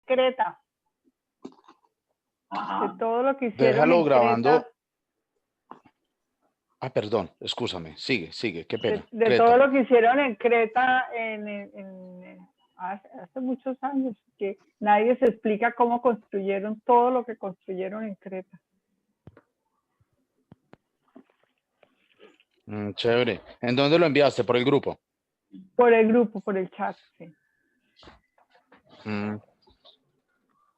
Creta. Ajá. De todo lo que hicieron Déjalo en grabando. Creta. Ah, perdón, excúsame. Sigue, qué pena. De Creta. todo lo que hicieron en Creta hace muchos años, que nadie se explica cómo construyeron todo lo que construyeron en Creta. Chévere. ¿En dónde lo enviaste? ¿Por el grupo? Por el grupo, por el chat, sí.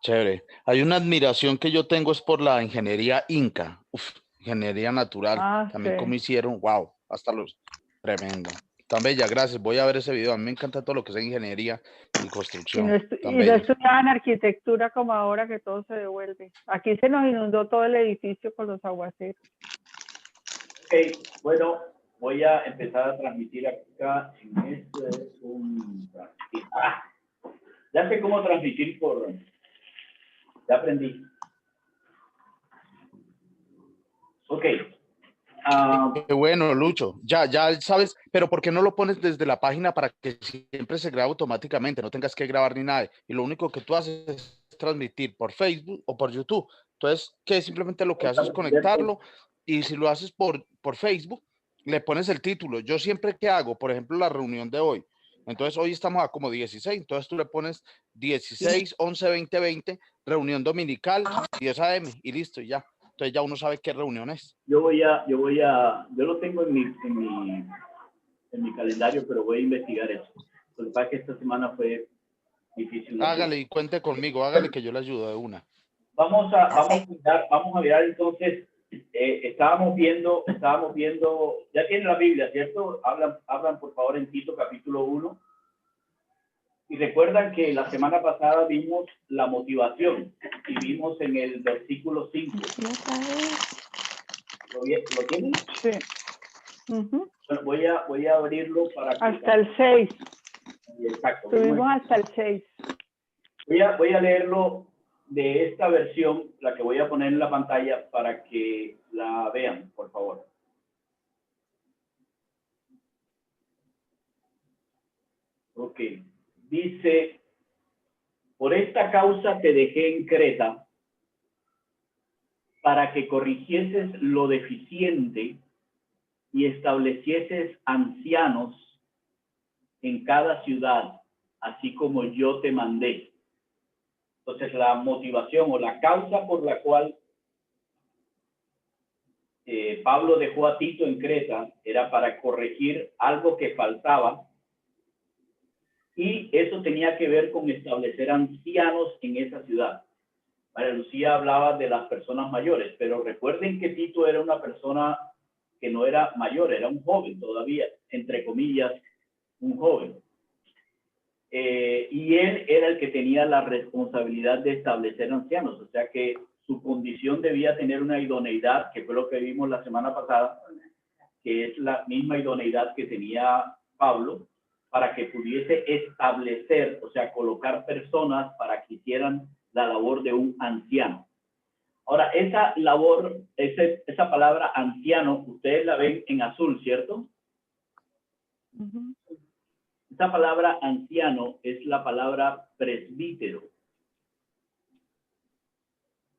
Chévere. Hay una admiración que yo tengo es por la ingeniería inca. Uf, ingeniería natural. También Sí. como hicieron. Wow. Hasta los... Tremendo. Tan bella, gracias. Voy a ver ese video. A mí me encanta todo lo que es ingeniería y construcción. No estudiaban arquitectura como ahora que todo se devuelve. Aquí se nos inundó todo el edificio con los aguaceros. Ok, bueno, voy a empezar a transmitir acá. Esto es un... ya sé cómo transmitir por... Ya aprendí. Ok. Qué bueno, Lucho. Ya sabes, pero ¿por qué no lo pones desde la página para que siempre se grabe automáticamente? No tengas que grabar ni nada. Y lo único que tú haces es transmitir por Facebook o por YouTube. Entonces, que simplemente lo que haces es conectarlo y si lo haces por Facebook, le pones el título. Yo siempre que hago, por ejemplo, la reunión de hoy. Entonces, hoy estamos a como 16. Entonces, tú le pones 16, 11, 20, 20, reunión dominical, 10 AM y listo, y ya. Entonces ya uno sabe qué reunión es. Yo lo tengo en mi calendario, pero voy a investigar eso. Lo que pasa es que esta semana fue difícil. Hágale y cuente conmigo, hágale que yo le ayudo de una. Vamos a mirar entonces, estábamos viendo, ya tienen la Biblia, ¿cierto? Hablan por favor en Tito capítulo 1. Y recuerdan que la semana pasada vimos la motivación y vimos en el versículo 5. ¿Lo tienen? Sí. Bueno, voy a abrirlo para que... Hasta el 6. Exacto. Subimos hasta el 6. Voy a leerlo de esta versión, la que voy a poner en la pantalla para que la vean, por favor. Ok. Dice, por esta causa te dejé en Creta para que corrigieses lo deficiente y establecieses ancianos en cada ciudad, así como yo te mandé. Entonces, la motivación o la causa por la cual Pablo dejó a Tito en Creta era para corregir algo que faltaba, y eso tenía que ver con establecer ancianos en esa ciudad. María Lucía hablaba de las personas mayores, pero recuerden que Tito era una persona que no era mayor, era un joven todavía, entre comillas, un joven. Y él era el que tenía la responsabilidad de establecer ancianos, o sea que su condición debía tener una idoneidad, que fue lo que vimos la semana pasada, que es la misma idoneidad que tenía Pablo, para que pudiese establecer, o sea, colocar personas para que hicieran la labor de un anciano. Ahora, esa labor, esa palabra anciano, ustedes la ven en azul, ¿cierto? Esta palabra anciano es la palabra presbítero,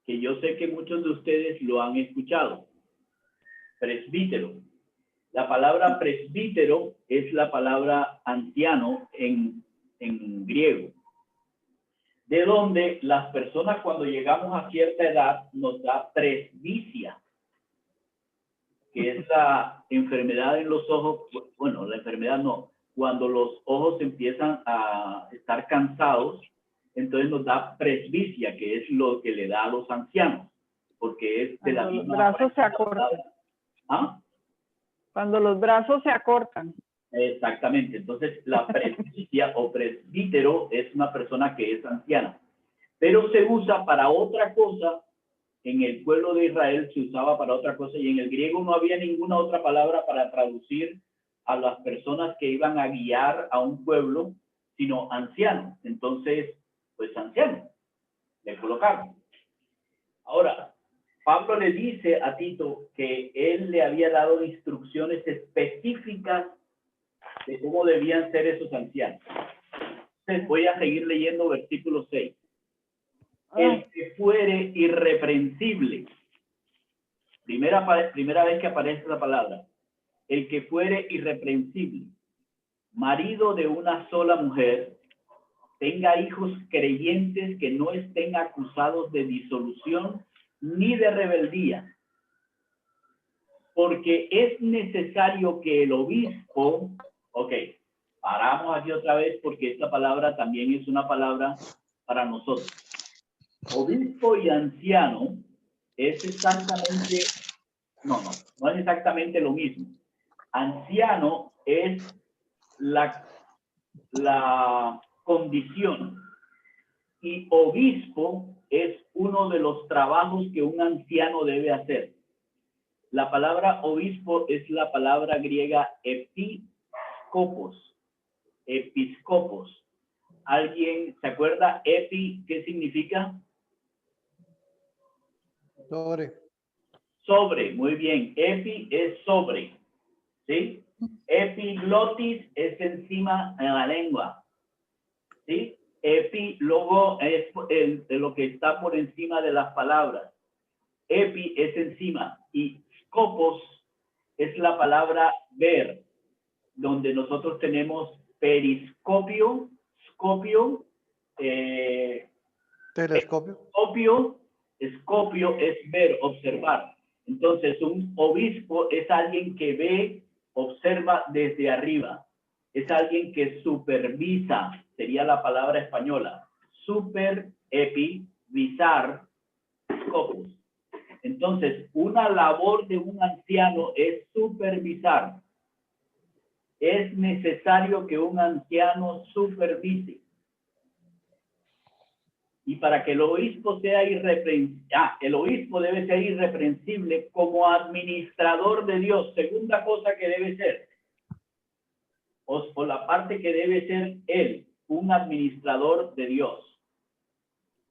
que yo sé que muchos de ustedes lo han escuchado. Presbítero. La palabra presbítero es la palabra anciano en griego, de donde las personas cuando llegamos a cierta edad nos da presbicia, que es la enfermedad en los ojos. Bueno, la enfermedad no, cuando los ojos empiezan a estar cansados, entonces nos da presbicia, que es lo que le da a los ancianos, porque es de la misma... Los brazos se acortan. ¿Ah? Cuando los brazos se acortan. Exactamente. Entonces, la presbicia o presbítero es una persona que es anciana, pero se usa para otra cosa. En el pueblo de Israel se usaba para otra cosa, y en el griego no había ninguna otra palabra para traducir a las personas que iban a guiar a un pueblo, sino anciano. Entonces, pues anciano, le colocaron. Ahora, Pablo le dice a Tito que él le había dado instrucciones específicas de cómo debían ser esos ancianos. Entonces voy a seguir leyendo versículo 6. fuere irreprensible. Primera vez que aparece la palabra. El que fuere irreprensible, marido de una sola mujer, tenga hijos creyentes que no estén acusados de disolución ni de rebeldía. Porque es necesario que el obispo, ok, paramos aquí otra vez porque esta palabra también es una palabra para nosotros. Obispo y anciano es exactamente, no es exactamente lo mismo. Anciano es la condición y obispo es uno de los trabajos que un anciano debe hacer. La palabra obispo es la palabra griega episcopos. Episcopos. ¿Alguien se acuerda? Epi, ¿qué significa? Sobre. Sobre, muy bien. Epi es sobre. ¿Sí? Epiglotis es encima de la lengua. ¿Sí? Epílogo es de lo que está por encima de las palabras. Epi es encima y scopos es la palabra ver, donde nosotros tenemos periscopio, scopio, Telescopio. Escopio es ver, observar. Entonces, un obispo es alguien que ve, observa desde arriba. Es alguien que supervisa, sería la palabra española. Supervisar, scopus. Entonces, una labor de un anciano es supervisar. Es necesario que un anciano supervise. Y para que el obispo sea irreprensible, el obispo debe ser irreprensible como administrador de Dios. Segunda cosa que debe ser, o la parte que debe ser él, un administrador de Dios.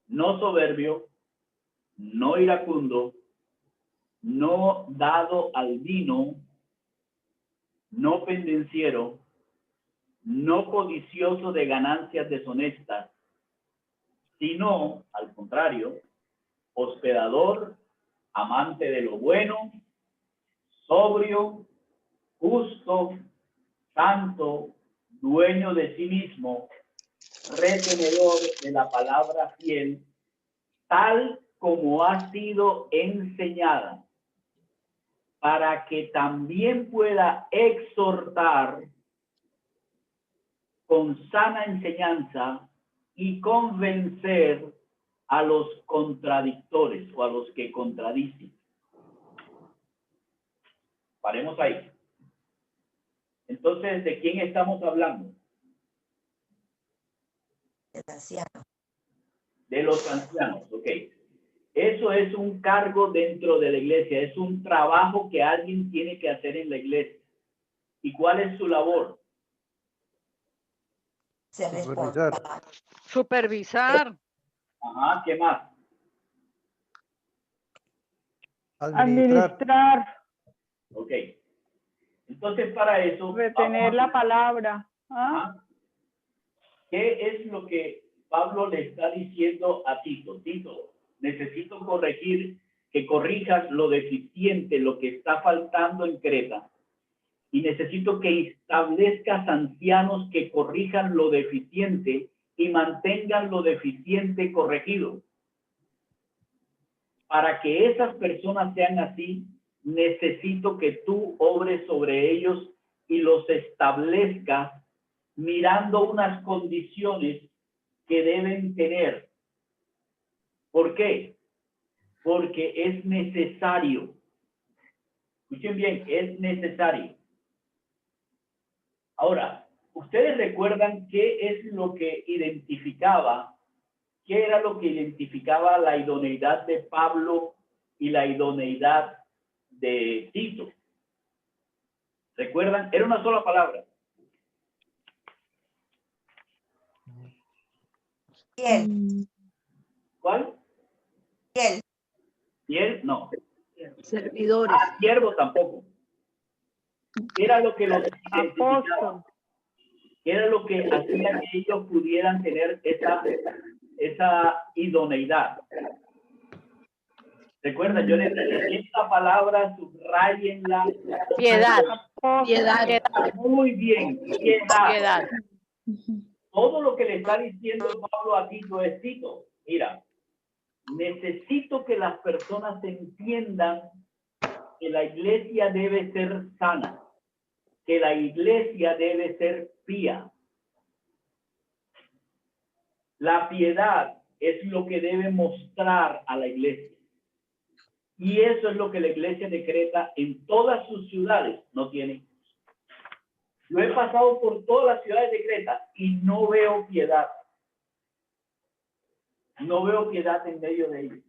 No soberbio, no iracundo, no dado al vino, no pendenciero, no codicioso de ganancias deshonestas, sino, al contrario, hospedador, amante de lo bueno, sobrio, justo, santo, dueño de sí mismo, retenedor de la palabra fiel, tal como ha sido enseñada, para que también pueda exhortar con sana enseñanza y convencer a los contradictores o a los que contradicen. Paremos ahí. Entonces, ¿de quién estamos hablando? El anciano. De los ancianos, ok. Eso es un cargo dentro de la iglesia, es un trabajo que alguien tiene que hacer en la iglesia. ¿Y cuál es su labor? Se responde. Supervisar. Ajá, ¿qué más? Administrar. Ok. Entonces, para eso... Retener la palabra. ¿Ah? ¿Qué es lo que Pablo le está diciendo a Tito? Tito, necesito que corrijas lo deficiente, lo que está faltando en Creta. Y necesito que establezcas ancianos que corrijan lo deficiente y mantengan lo deficiente corregido. Para que esas personas sean así, necesito que tú obres sobre ellos y los establezcas mirando unas condiciones que deben tener. ¿Por qué? Porque es necesario. Escuchen bien, es necesario. Ahora, ¿ustedes recuerdan qué es lo que identificaba? ¿Qué era lo que identificaba la idoneidad de Pablo y la idoneidad de Tito? ¿Recuerdan? Era una sola palabra. Fiel. ¿Cuál? Fiel. ¿Fiel? No. Servidores. Siervo tampoco. ¿Qué era lo que los identificaba? Apóstol. ¿Qué era lo que hacía que ellos pudieran tener esa idoneidad? Recuerda, yo les dije, esta palabra subrayenla. Piedad. Piedad. Muy bien, piedad. Piedad. Todo lo que le está diciendo Pablo a Tito es: Tito, mira, necesito que las personas entiendan que la iglesia debe ser sana, que la iglesia debe ser pía. La piedad es lo que debe mostrar a la iglesia. Y eso es lo que la iglesia de Creta en todas sus ciudades no tiene. Yo he pasado por todas las ciudades de Creta y no veo piedad. No veo piedad en medio de ellos.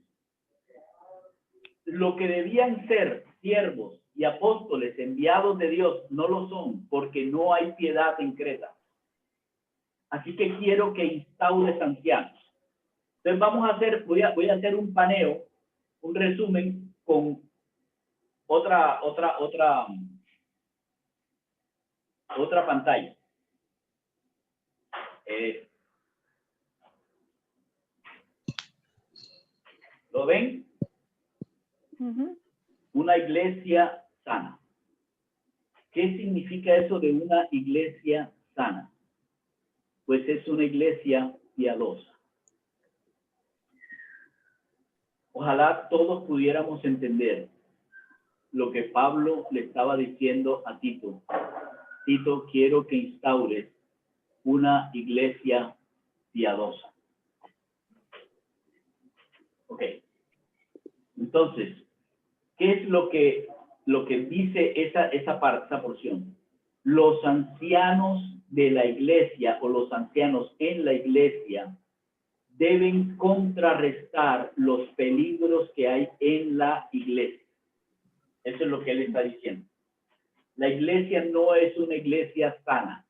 Lo que debían ser siervos y apóstoles enviados de Dios no lo son, porque no hay piedad en Creta. Así que quiero que instaures ancianos. Entonces vamos a hacer, voy a hacer un paneo, un resumen con otra pantalla. ¿Lo ven? Una iglesia sana. ¿Qué significa eso de una iglesia sana? Pues es una iglesia piadosa. Ojalá todos pudiéramos entender lo que Pablo le estaba diciendo a Tito. Tito, quiero que instaures una iglesia piadosa. Ok. Entonces, ¿qué es lo que dice esa porción? Los ancianos de la iglesia o los ancianos en la iglesia deben contrarrestar los peligros que hay en la iglesia. Eso es lo que él está diciendo. La iglesia no es una iglesia sana.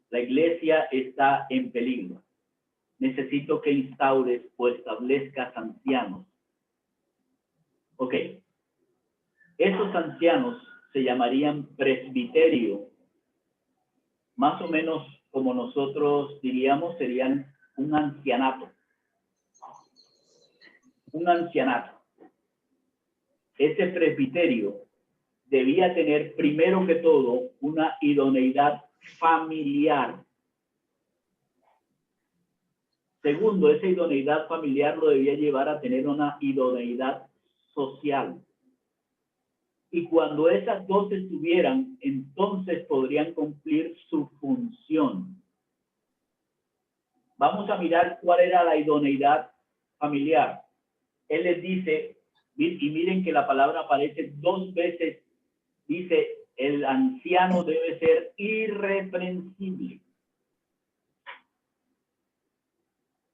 La iglesia está en peligro. Necesito que instaures o establezcas ancianos. Ok. Esos ancianos se llamarían presbiterio. Más o menos como nosotros diríamos, serían un ancianato. Un ancianato. Ese presbiterio debía tener primero que todo una idoneidad familiar. Segundo, esa idoneidad familiar lo debía llevar a tener una idoneidad social. Y cuando esas dos estuvieran, entonces podrían cumplir su función. Vamos a mirar cuál era la idoneidad familiar. Él les dice, y miren que la palabra aparece 2 veces, dice, el anciano debe ser irreprensible.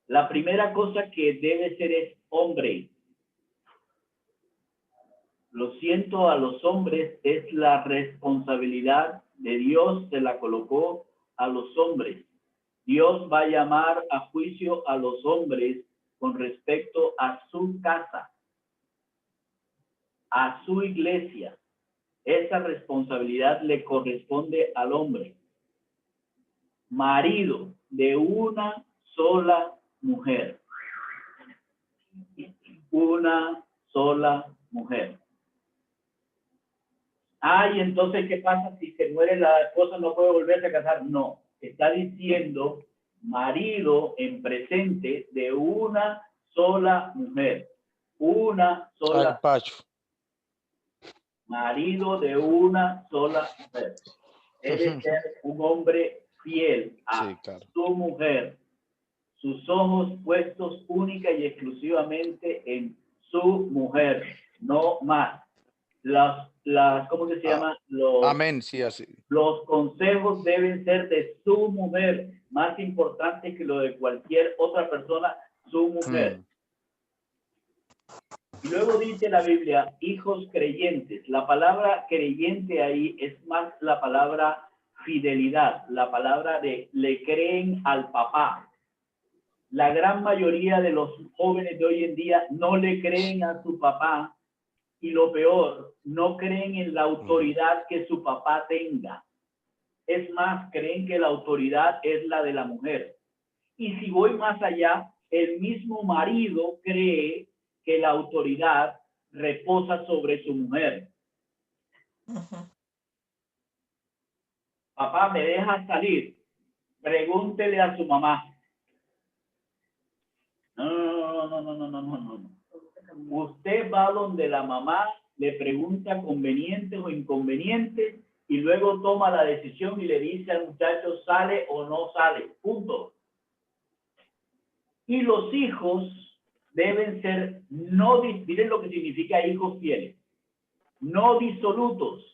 La primera cosa que debe ser es hombre. Lo siento, a los hombres es la responsabilidad de Dios, se la colocó a los hombres. Dios va a llamar a juicio a los hombres con respecto a su casa, a su iglesia. Esa responsabilidad le corresponde al hombre. Marido de una sola mujer. Una sola mujer. Y entonces, ¿qué pasa si se muere la esposa? ¿No puede volverse a casar? No. Está diciendo marido en presente de una sola mujer. Una sola. Marido de una sola mujer. Debe ser un hombre fiel a su mujer. Sus ojos puestos única y exclusivamente en su mujer. No más. ¿Cómo que se llama? Amén, sí, así. Los consejos deben ser de su mujer, más importante que lo de cualquier otra persona, su mujer. Y luego dice la Biblia, hijos creyentes. La palabra creyente ahí es más la palabra fidelidad, la palabra de le creen al papá. La gran mayoría de los jóvenes de hoy en día no le creen a su papá. Y lo peor, no creen en la autoridad que su papá tenga. Es más, creen que la autoridad es la de la mujer. Y si voy más allá, el mismo marido cree que la autoridad reposa sobre su mujer. Papá, ¿me deja salir? Pregúntele a su mamá. No. Usted va donde la mamá le pregunta convenientes o inconvenientes y luego toma la decisión y le dice al muchacho sale o no sale. Punto. Y los hijos deben ser miren lo que significa hijos fieles, no disolutos.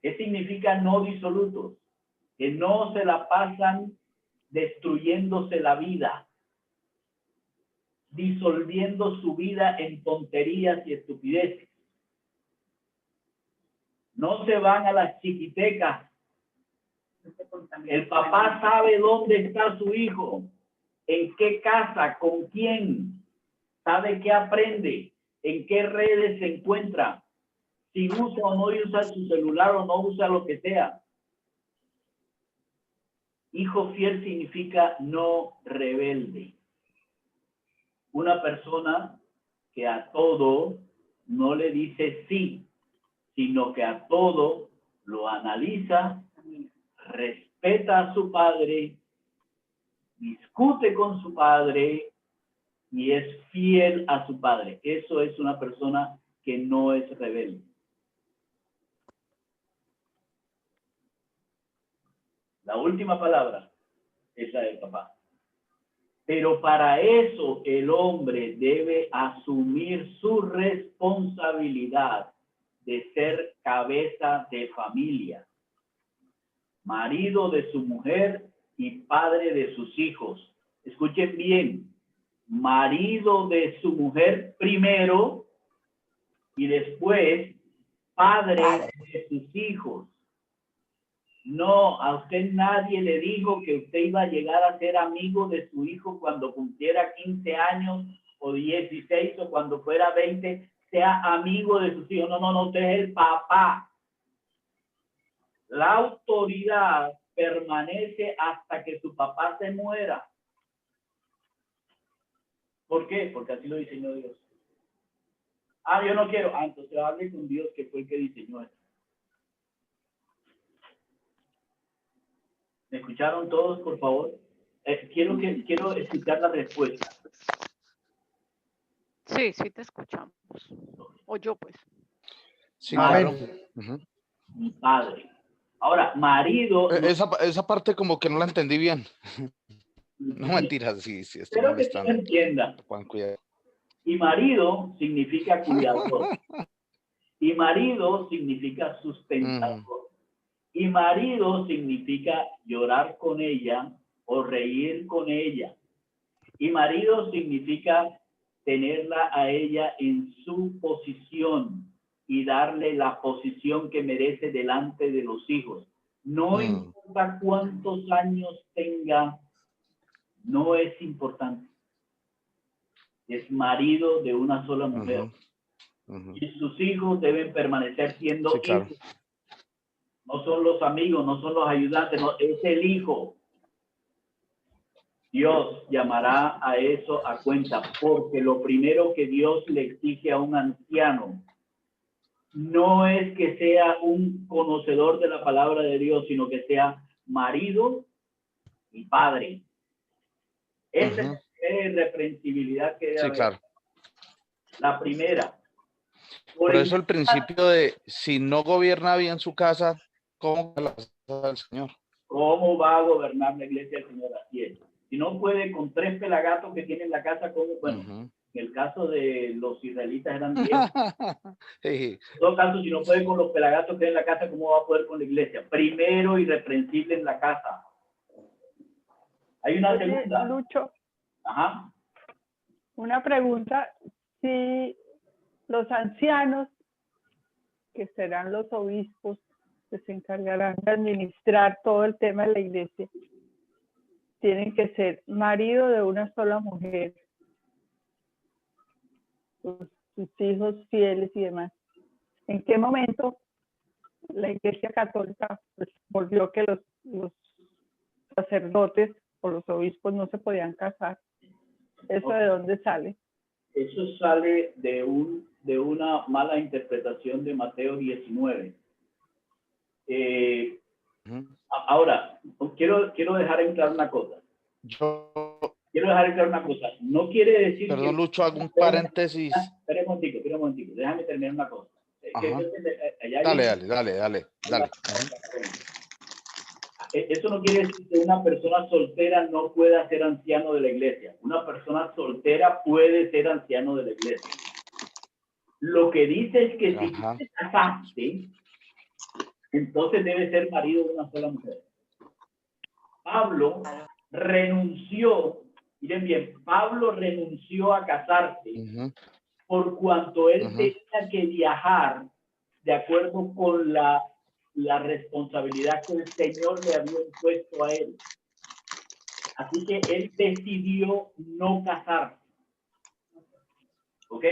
¿Qué significa no disolutos? Que no se la pasan destruyéndose la vida, disolviendo su vida en tonterías y estupideces. No se van a las chiquitecas. El papá sabe dónde está su hijo, en qué casa, con quién, sabe qué aprende, en qué redes se encuentra, si usa o no usa su celular o no usa lo que sea. Hijo fiel significa no rebelde. Una persona que a todo no le dice sí, sino que a todo lo analiza, respeta a su padre, discute con su padre y es fiel a su padre. Eso es una persona que no es rebelde. La última palabra es la del papá. Pero para eso el hombre debe asumir su responsabilidad de ser cabeza de familia, marido de su mujer y padre de sus hijos. Escuchen bien, marido de su mujer primero y después padre de sus hijos. No, a usted nadie le dijo que usted iba a llegar a ser amigo de su hijo cuando cumpliera 15 años o 16 o cuando fuera 20, sea amigo de sus hijos. No, usted es el papá. La autoridad permanece hasta que su papá se muera. ¿Por qué? Porque así lo diseñó Dios. Yo no quiero. Entonces hable con Dios, que fue el que diseñó esto. ¿Me escucharon todos, por favor? Quiero escuchar la respuesta. Sí, sí te escuchamos. O yo, pues. Sí, claro. Mi padre. Ahora, marido... Esa parte como que no la entendí bien. No, mentiras, sí, estoy molestando. Que entienda. Cuidado. Y marido significa cuidador. Y marido significa sustentador. Y marido significa llorar con ella o reír con ella. Y marido significa tenerla a ella en su posición y darle la posición que merece delante de los hijos. No importa cuántos años tenga, no es importante. Es marido de una sola mujer. Y sus hijos deben permanecer siendo hijos. No son los amigos, no son los ayudantes, no, es el hijo. Dios llamará a eso a cuenta, porque lo primero que Dios le exige a un anciano no es que sea un conocedor de la palabra de Dios, sino que sea marido y padre. Esa es reprensibilidad que debe haber. Claro. La primera. Por eso el principio de si no gobierna bien su casa, ¿cómo va la casa del Señor? ¿Cómo va a gobernar la iglesia del Señor? Así es. Si no puede con 3 pelagatos que tiene en la casa, ¿cómo? Bueno, en el caso de los israelitas eran 10. En todo caso, si no puede con los pelagatos que hay en la casa, ¿cómo va a poder con la iglesia? Primero, irreprensible en la casa. Hay una segunda. Lucho. Ajá. Una pregunta. Si los ancianos, que serán los obispos, que se encargarán de administrar todo el tema de la iglesia, tienen que ser marido de una sola mujer, sus hijos fieles y demás. ¿En qué momento la Iglesia Católica volvió que los sacerdotes o los obispos no se podían casar? ¿Eso de dónde sale? Eso sale de una mala interpretación de Mateo 19. Ahora, quiero dejar en claro una cosa. No quiere decir Perdón, que... Lucho, hago un paréntesis. Espera un momentico. Déjame terminar una cosa. Dale. Eso no quiere decir que una persona soltera no pueda ser anciano de la iglesia. Una persona soltera puede ser anciano de la iglesia. Lo que dice es que si te casaste, entonces debe ser marido de una sola mujer. Pablo renunció, miren bien, Pablo renunció a casarse por cuanto él tenía que viajar de acuerdo con la responsabilidad que el Señor le había impuesto a él. Así que él decidió no casarse. ¿Ok?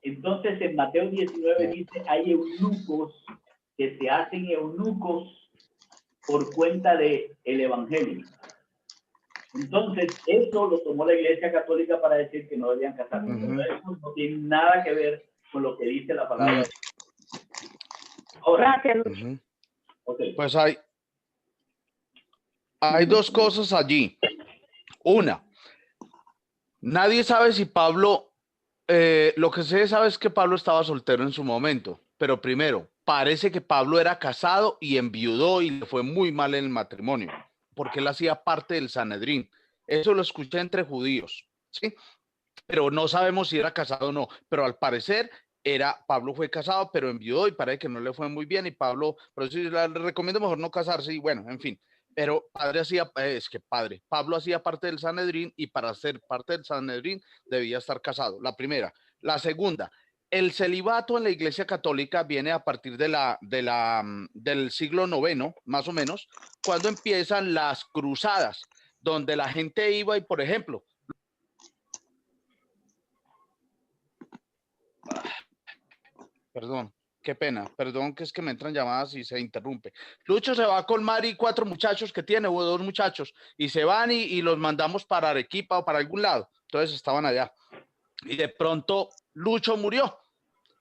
Entonces en Mateo 19 dice, hay eunucos que se hacen eunucos por cuenta del evangelio. Entonces eso lo tomó la Iglesia Católica para decir que no debían casarse. Eso no tiene nada que ver con lo que dice la palabra. Ahora, okay. Pues hay dos cosas allí. Una, nadie sabe si Pablo, lo que se sabe es que Pablo estaba soltero en su momento, pero primero, parece que Pablo era casado y enviudó y le fue muy mal en el matrimonio, porque él hacía parte del Sanedrín. Eso lo escuché entre judíos, ¿sí? Pero no sabemos si era casado o no, pero al parecer Pablo fue casado, pero enviudó y parece que no le fue muy bien y Pablo, por eso le recomiendo mejor no casarse y bueno, en fin. Pero Pablo hacía parte del Sanedrín y para ser parte del Sanedrín debía estar casado, la primera. La segunda, el celibato en la Iglesia Católica viene a partir del siglo IX, más o menos, cuando empiezan las cruzadas, donde la gente iba y, por ejemplo, perdón, qué pena, perdón que es que me entran llamadas y se interrumpe. Lucho se va con Mari, 4 muchachos que tiene, o 2 muchachos, y se van y los mandamos para Arequipa o para algún lado. Entonces estaban allá. Y de pronto Lucho murió.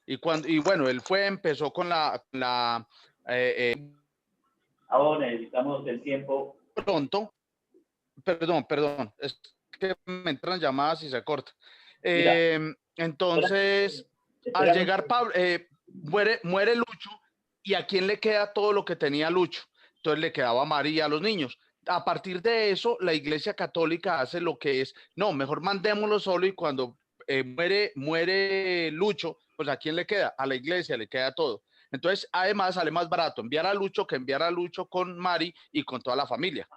Y bueno, él empezó con ahora necesitamos el tiempo. Pronto, perdón, es que me entran llamadas y se corta. Entonces, al llegar Pablo, muere Lucho, y ¿a quién le queda todo lo que tenía Lucho? Entonces le quedaba a María, a los niños. A partir de eso, la Iglesia Católica hace lo que es, no, mejor mandémoslo solo y cuando muere Lucho, pues ¿a quién le queda? A la Iglesia le queda todo. Entonces, además, sale más barato enviar a Lucho que enviar a Lucho con Mari y con toda la familia.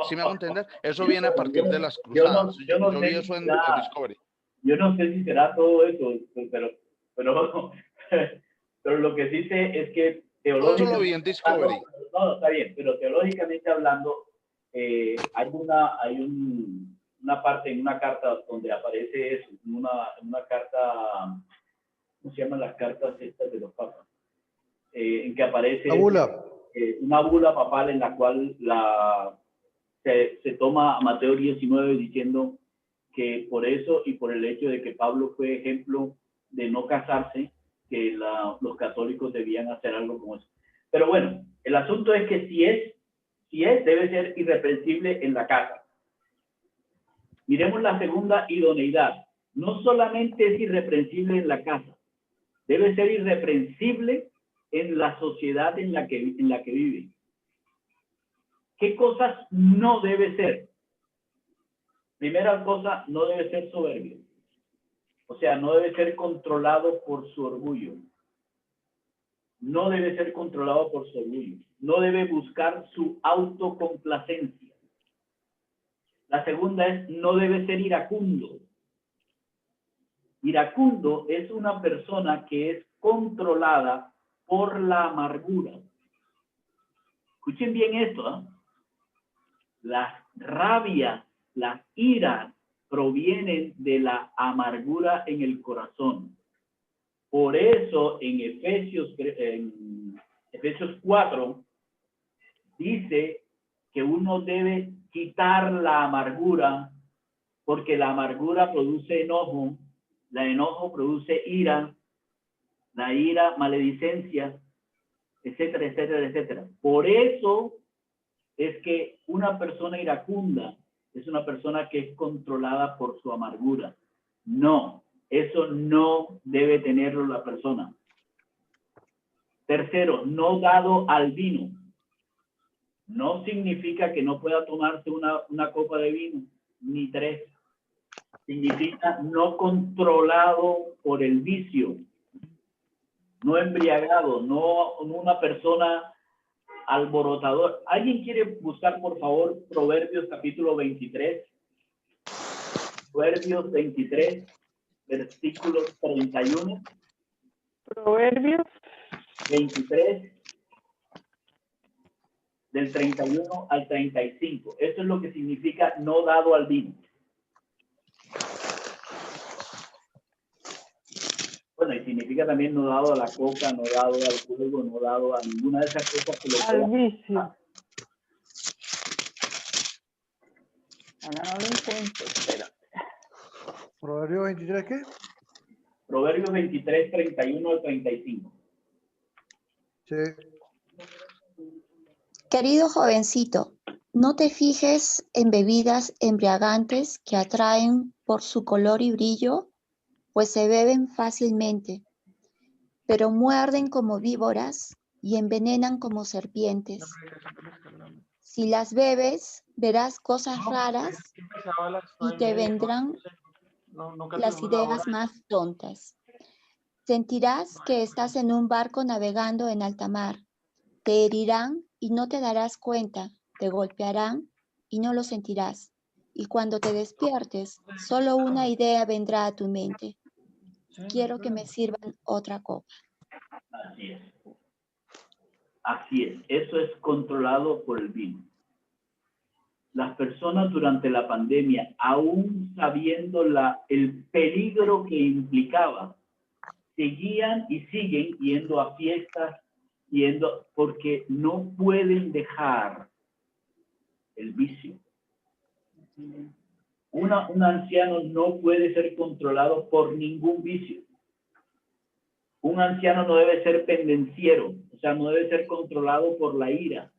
¿Sí me hago entender? Eso viene a partir de las cruzadas. Yo vi eso en Discovery. Yo no sé si será todo eso, pero lo que sí sé es que teológicamente... Eso lo vi en Discovery. No, está bien, pero teológicamente hablando, hay una parte en una carta donde aparece eso, una carta, ¿cómo se llaman las cartas estas de los papas? En que aparece una bula papal en la cual se toma Mateo 19 diciendo que por eso y por el hecho de que Pablo fue ejemplo de no casarse, que los católicos debían hacer algo como eso. Pero bueno, el asunto es que si es, debe ser irreprensible en la casa. Miremos la segunda idoneidad. No solamente es irreprensible en la casa, debe ser irreprensible en la sociedad en la que vive. ¿Qué cosas no debe ser? Primera cosa, no debe ser soberbio. O sea, no debe ser controlado por su orgullo. No debe ser controlado por su orgullo. No debe buscar su autocomplacencia. La segunda es, no debe ser iracundo. Iracundo es una persona que es controlada por la amargura. Escuchen bien esto, ¿eh? Las rabias, las iras provienen de la amargura en el corazón. Por eso en Efesios 4 dice que uno debe quitar la amargura porque la amargura produce enojo, la enojo produce ira, la ira maledicencia, etcétera, etcétera, etcétera. Por eso es que una persona iracunda es una persona que es controlada por su amargura. No, eso no debe tenerlo la persona. Tercero, no dado al vino. No significa que no pueda tomarse una copa de vino, ni 3. Significa no controlado por el vicio, no embriagado, no una persona alborotador. ¿Alguien quiere buscar, por favor, Proverbios capítulo 23? Proverbios 23, versículo 31. Proverbios 23, del 31 al 35. Eso es lo que significa no dado al vino. Bueno, y significa también no dado a la coca, no dado al juego, no dado a ninguna de esas cosas que lo al puedan. vicio. Ahora no lo encuentro, espera. ¿Proverbio 23 qué? Proverbios 23, 31 al 35. Sí. Querido jovencito, no te fijes en bebidas embriagantes que atraen por su color y brillo, pues se beben fácilmente, pero muerden como víboras y envenenan como serpientes. Si las bebes, verás cosas raras y te vendrán las ideas más tontas. Sentirás que estás en un barco navegando en alta mar. Te herirán y no te darás cuenta, te golpearán y no lo sentirás. Y cuando te despiertes, solo una idea vendrá a tu mente. Quiero que me sirvan otra copa. Así es. Así es. Eso es controlado por el vino. Las personas durante la pandemia, aún sabiendo el peligro que implicaba, seguían y siguen yendo a fiestas, porque no pueden dejar el vicio. Un anciano no puede ser controlado por ningún vicio. Un anciano no debe ser pendenciero, o sea, no debe ser controlado por la ira.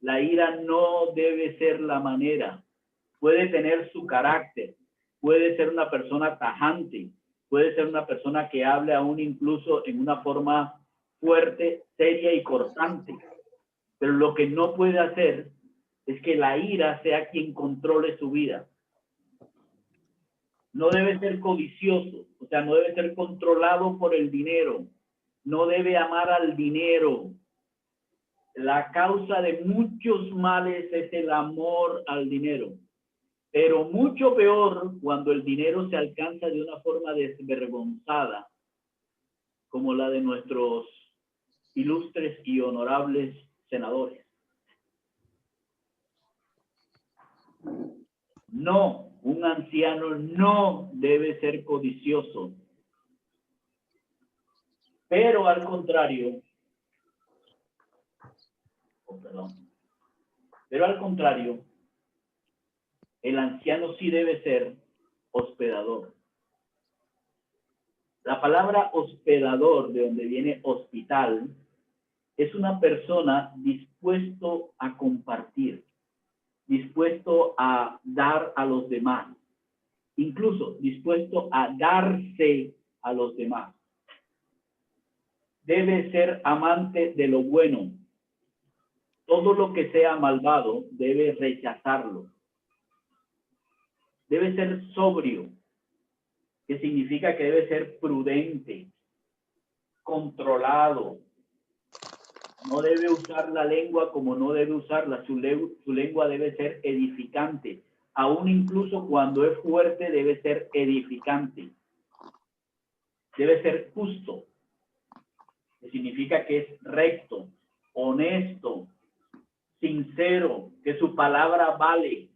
La ira no debe ser la manera. Puede tener su carácter, puede ser una persona tajante, puede ser una persona que hable aún incluso en una forma fuerte, seria y cortante. Pero lo que no puede hacer es que la ira sea quien controle su vida. No debe ser codicioso, o sea, no debe ser controlado por el dinero. No debe amar al dinero. La causa de muchos males es el amor al dinero. Pero mucho peor cuando el dinero se alcanza de una forma desvergonzada, como la de nuestros ilustres y honorables senadores. No, un anciano no debe ser codicioso. Pero al contrario, el anciano sí debe ser hospedador. La palabra hospedador, de donde viene hospital, es una persona dispuesto a compartir, dispuesto a dar a los demás, incluso dispuesto a darse a los demás. Debe ser amante de lo bueno. Todo lo que sea malvado debe rechazarlo. Debe ser sobrio, que significa que debe ser prudente, controlado. No debe usar la lengua como no debe usarla. Su lengua debe ser edificante. Aún incluso cuando es fuerte, debe ser edificante. Debe ser justo, que significa que es recto, honesto, sincero, que su palabra vale,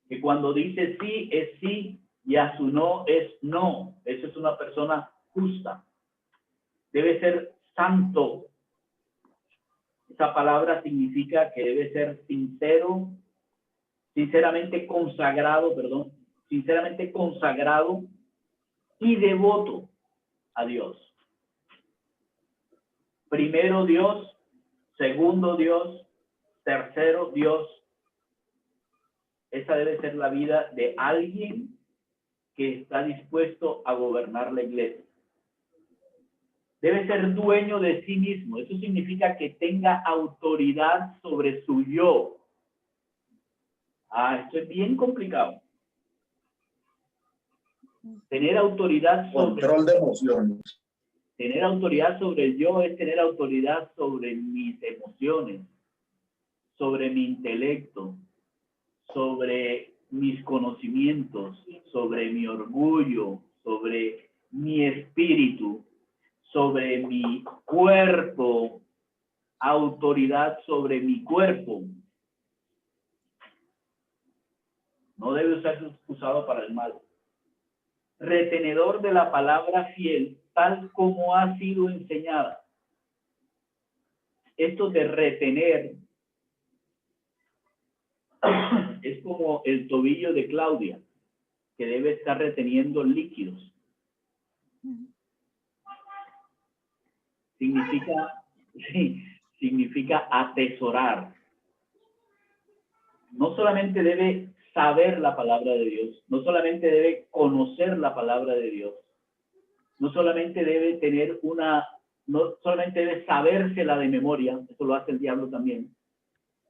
que cuando dice sí es sí y a su no es no. Esa es una persona justa. Debe ser santo. Esa palabra significa que debe ser sincero, sinceramente consagrado, sinceramente consagrado y devoto a Dios. Primero Dios, segundo Dios, tercero Dios. Esa debe ser la vida de alguien que está dispuesto a gobernar la iglesia. Debe ser dueño de sí mismo. Eso significa que tenga autoridad sobre su yo. Esto es bien complicado. Tener autoridad sobre... Control de emociones. Tener autoridad sobre el yo es tener autoridad sobre mis emociones, sobre mi intelecto, sobre mis conocimientos, sobre mi orgullo, sobre mi espíritu, sobre mi cuerpo, autoridad sobre mi cuerpo. No debe ser usado para el mal. Retenedor de la palabra fiel, tal como ha sido enseñada. Esto de retener es como el tobillo de Claudia, que debe estar reteniendo líquidos. Significa atesorar. No solamente debe saber la palabra de Dios, no solamente debe conocer la palabra de Dios, no solamente debe no solamente debe sabérsela de memoria, eso lo hace el diablo también.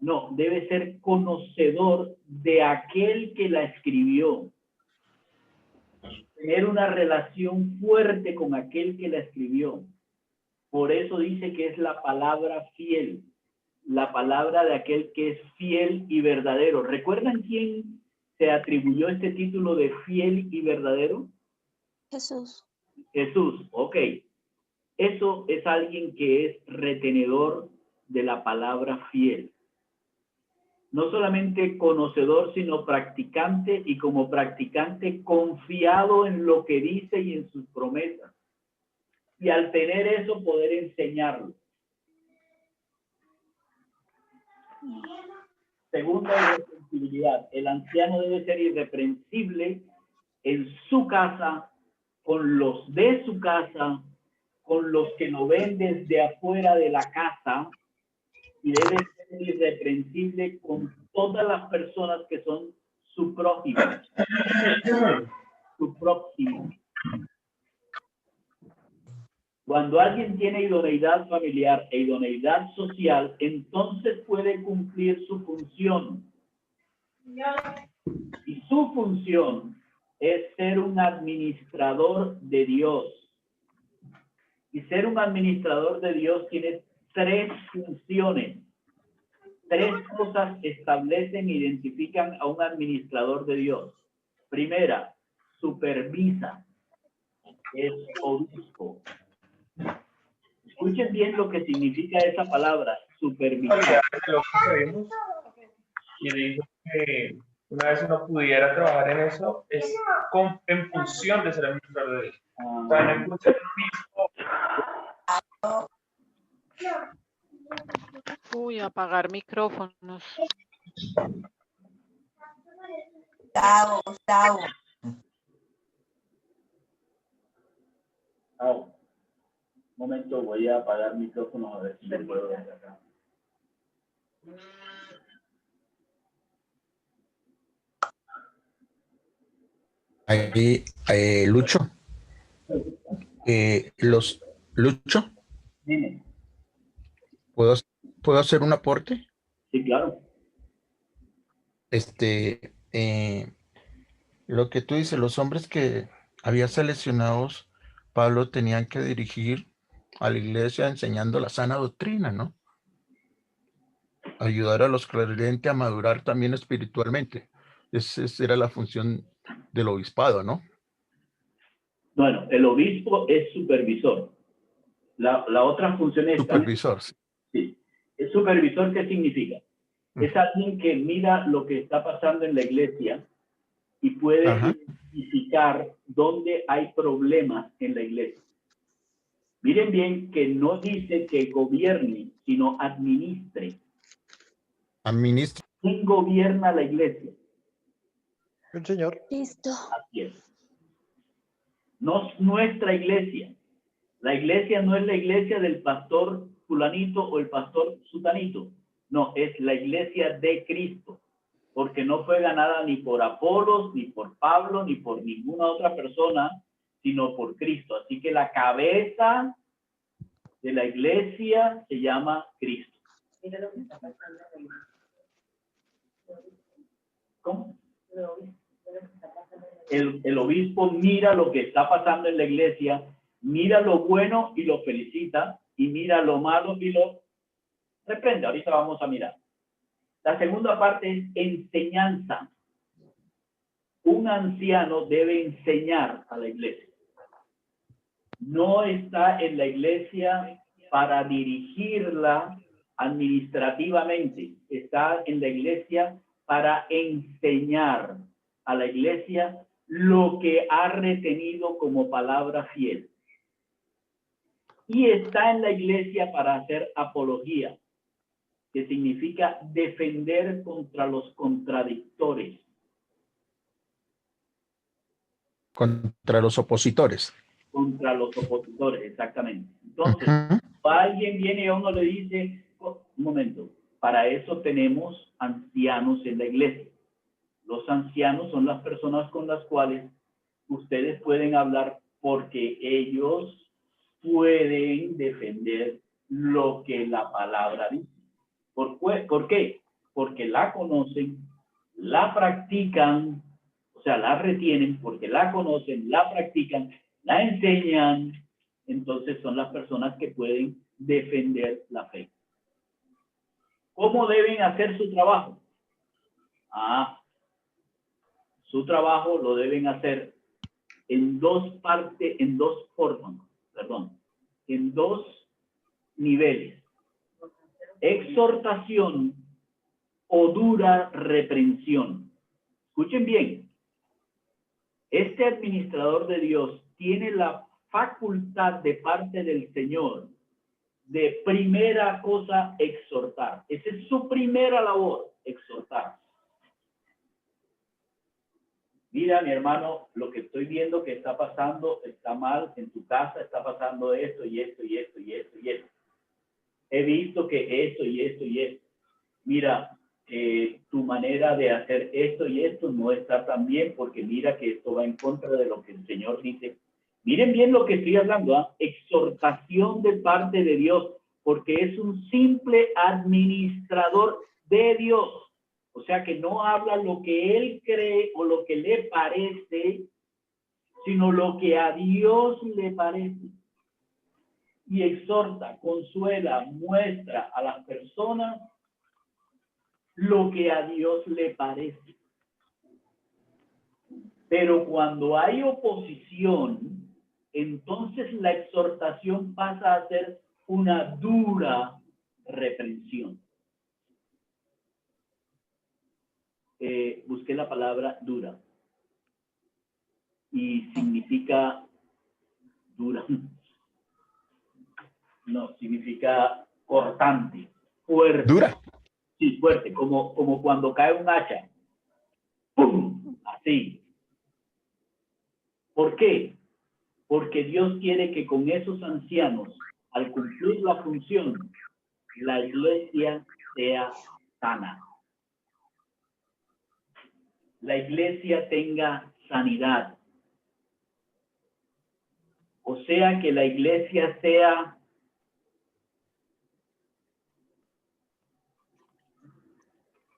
No, debe ser conocedor de aquel que la escribió. Tener una relación fuerte con aquel que la escribió. Por eso dice que es la palabra fiel, la palabra de aquel que es fiel y verdadero. ¿Recuerdan quién se atribuyó este título de fiel y verdadero? Jesús. Jesús, ok. Eso es alguien que es retenedor de la palabra fiel. No solamente conocedor, sino practicante, y como practicante confiado en lo que dice y en sus promesas. Y al tener eso, poder enseñarlo. Segunda irreprensibilidad. El anciano debe ser irreprensible en su casa, con los de su casa, con los que lo ven desde afuera de la casa, y debe ser irreprensible con todas las personas que son su prójimo. Su próximo. Cuando alguien tiene idoneidad familiar e idoneidad social, entonces puede cumplir su función. Y su función es ser un administrador de Dios. Y ser un administrador de Dios tiene 3 funciones. 3 cosas establecen e identifican a un administrador de Dios. Primera, supervisa. Es obispo. Escuchen bien lo que significa esa palabra, supervisar. Y dijo que una vez uno pudiera trabajar en eso, es en función de ser administrador de Dios. O sea, no en función Uy, apagar micrófonos. Gustavo. Un momento, voy a apagar el micrófono a ver si lo puedo ver acá. Ahí, Lucho. Lucho. Dime. ¿Puedo hacer un aporte? Sí, claro. Lo que tú dices, los hombres que había seleccionados, Pablo, tenían que dirigir a la iglesia enseñando la sana doctrina, ¿no? Ayudar a los creyentes a madurar también espiritualmente. Esa era la función del obispado, ¿no? Bueno, el obispo es supervisor. La otra función es... Supervisor. Sí. ¿El supervisor qué significa? Es alguien que mira lo que está pasando en la iglesia y puede identificar dónde hay problemas en la iglesia. Miren bien que no dice que gobierne, sino administre. Administre. ¿Quién gobierna la iglesia? El Señor. Listo. Así es. No es nuestra iglesia. La iglesia no es la iglesia del pastor fulanito o el pastor sutanito. No, es la iglesia de Cristo. Porque no fue ganada ni por Apolos, ni por Pablo, ni por ninguna otra persona, sino por Cristo. Así que la cabeza de la iglesia se llama Cristo. ¿Cómo? El obispo mira lo que está pasando en la iglesia, mira lo bueno y lo felicita, y mira lo malo y lo reprende. Ahorita vamos a mirar. La segunda parte es enseñanza. Un anciano debe enseñar a la iglesia. No está en la iglesia para dirigirla administrativamente. Está en la iglesia para enseñar a la iglesia lo que ha retenido como palabra fiel. Y está en la iglesia para hacer apología, que significa defender contra los contradictores. Contra los opositores. Contra los opositores, exactamente. Entonces, alguien viene y a uno le dice, oh, un momento, para eso tenemos ancianos en la iglesia. Los ancianos son las personas con las cuales ustedes pueden hablar porque ellos pueden defender lo que la palabra dice. ¿Por qué? Porque la conocen, la practican, o sea, la retienen porque la conocen, la practican, la enseñan. Entonces son las personas que pueden defender la fe. ¿Cómo deben hacer su trabajo? Su trabajo lo deben hacer en dos niveles. Exhortación o dura reprensión. Escuchen bien. Este administrador de Dios tiene la facultad de parte del Señor de primera cosa exhortar. Esa es su primera labor, exhortar. Mira, mi hermano, lo que estoy viendo que está pasando está mal en tu casa, está pasando esto y esto y esto y esto y esto. He visto que esto y esto y esto. Mira, tu manera de hacer esto y esto no está tan bien porque mira que esto va en contra de lo que el Señor dice. Miren bien lo que estoy hablando, exhortación de parte de Dios, porque es un simple administrador de Dios. O sea que no habla lo que él cree o lo que le parece, sino lo que a Dios le parece. Y exhorta, consuela, muestra a las personas lo que a Dios le parece. Pero cuando hay oposición, entonces la exhortación pasa a ser una dura reprensión. Busqué la palabra dura y significa dura. No, significa cortante, fuerte. ¿Dura? Sí, fuerte, como cuando cae un hacha. ¡Pum! Así. ¿Por qué? Porque Dios quiere que con esos ancianos, al cumplir la función, la iglesia sea sana. La iglesia tenga sanidad. O sea, que la iglesia sea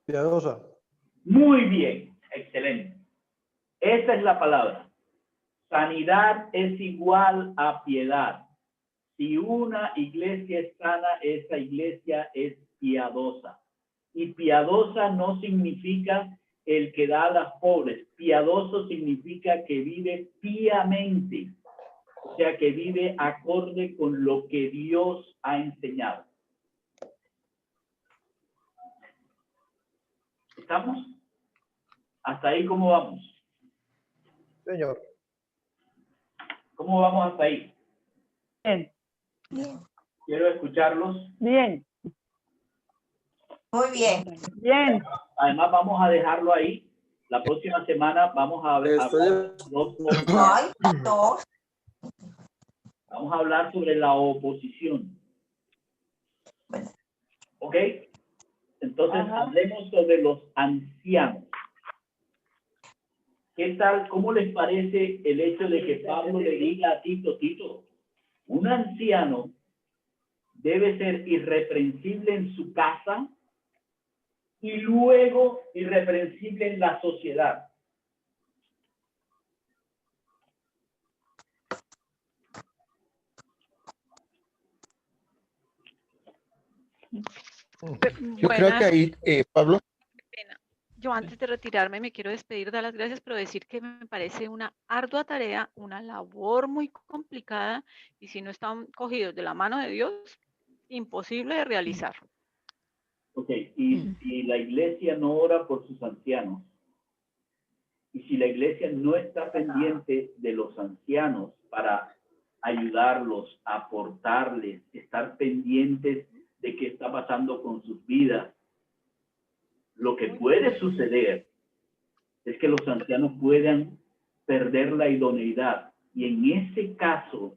piadosa. muy bien, excelente. Esa es la palabra. Sanidad es igual a piedad. Si una iglesia es sana, esa iglesia es piadosa. Y piadosa no significa el que da a las pobres. Piadoso significa que vive piamente. O sea, que vive acorde con lo que Dios ha enseñado. ¿Estamos? ¿Hasta ahí cómo vamos? Señor. ¿Cómo vamos hasta ahí? Bien. Bien. Quiero escucharlos. Bien. Muy bien. Bien. Además, vamos a dejarlo ahí La próxima semana vamos a hablar Ay, pastor. vamos a hablar sobre la oposición. Bueno. ¿Ok? Entonces, Ajá. hablemos sobre los ancianos. ¿Qué tal? ¿Cómo les parece el hecho de que Pablo le diga a Tito, Tito, un anciano debe ser irreprensible en su casa y luego irreprensible en la sociedad? Yo creo que ahí, Pablo, Pena. Yo antes de retirarme me quiero despedir, dar las gracias, pero decir que me parece una ardua tarea, una labor muy complicada y si no están cogidos de la mano de Dios, imposible de realizar. Ok, y si la iglesia no ora por sus ancianos, y si la iglesia no está pendiente de los ancianos para ayudarlos, aportarles, estar pendientes de qué está pasando con sus vidas, lo que puede suceder es que los ancianos puedan perder la idoneidad. Y en ese caso,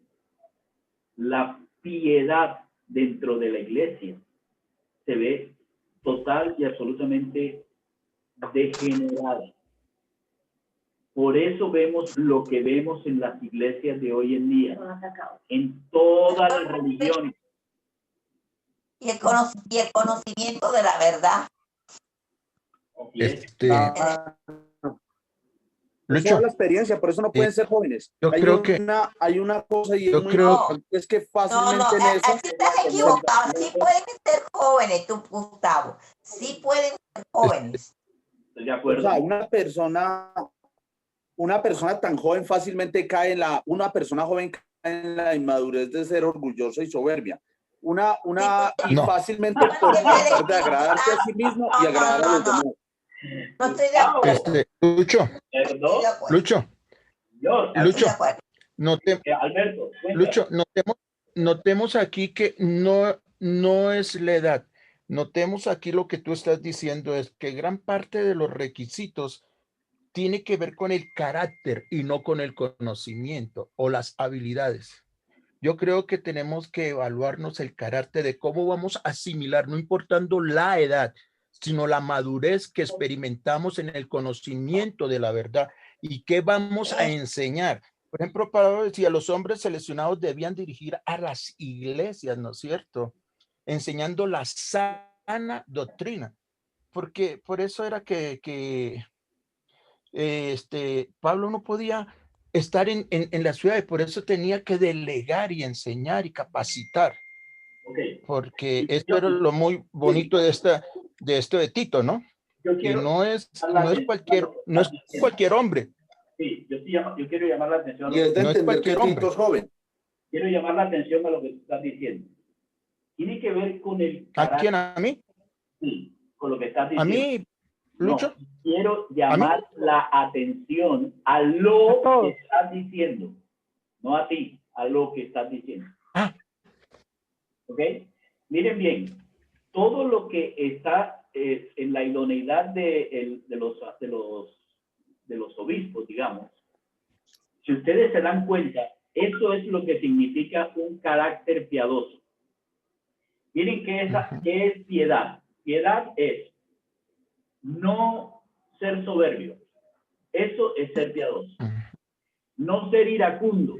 la piedad dentro de la iglesia se ve total y absolutamente degenerada. Por eso vemos lo que vemos en las iglesias de hoy en día, en todas las religiones. Y el conocimiento de la verdad. Así es. Lucho, Lucho, la experiencia, por eso no pueden ser jóvenes. yo creo que hay una cosa y yo es muy creo- es que No, fácilmente en eso. aquí estás equivocado. Sí pueden ser jóvenes, tú, Gustavo. Sí pueden ser jóvenes. Estoy de O acuerdo. sea, una persona tan joven fácilmente cae una persona joven cae en la inmadurez de ser orgullosa y soberbia. Y No. fácilmente por tratar de agradarse a sí mismo y agradar a los demás. No estoy de acuerdo. Lucho, Perdón, Lucho, señor. Estoy Lucho, de acuerdo. Alberto, cuéntame. Lucho, notemos aquí que no es la edad. Notemos aquí lo que tú estás diciendo es que gran parte de los requisitos tiene que ver con el carácter y no con el conocimiento o las habilidades. Yo creo que tenemos que evaluarnos el carácter de cómo vamos a asimilar, no importando la edad, sino la madurez que experimentamos en el conocimiento de la verdad y qué vamos a enseñar. Por ejemplo, Pablo decía, los hombres seleccionados debían dirigir a las iglesias, ¿no es cierto? Enseñando la sana doctrina. Porque por eso era que Pablo no podía estar en la ciudad y por eso tenía que delegar y enseñar y capacitar. Okay. Porque esto era lo muy bonito de esto de Tito, ¿no? Y no es cualquier hombre. Sí, yo quiero llamar la atención. Y es de No es entender que cualquier Tito es joven. Quiero llamar la atención a lo que tú estás diciendo. Tiene que ver con el ¿A quién? ¿A mí? Sí, con lo que estás ¿A diciendo. mí, Lucho? No, quiero llamar la atención a lo que estás diciendo. No a ti, a lo que estás diciendo. ¿Ok? Miren bien, todo lo que está en la idoneidad de los obispos, digamos, si ustedes se dan cuenta, eso es lo que significa un carácter piadoso. Miren qué es piedad. Piedad es no ser soberbio. Eso es ser piadoso. No ser iracundo.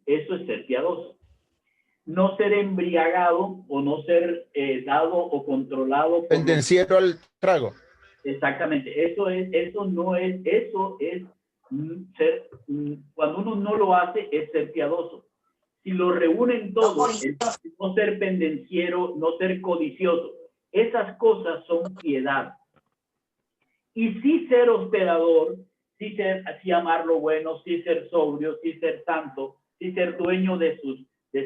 Eso es ser piadoso. No ser embriagado o no ser dado o controlado. Pendenciero al trago. Exactamente. Eso es ser, cuando uno no lo hace, es ser piadoso. Si lo reúnen todo, no ser pendenciero, no ser codicioso, esas cosas son piedad. Y sí ser hospedador, sí amar lo bueno, sí ser sobrio, sí ser santo, sí ser dueño de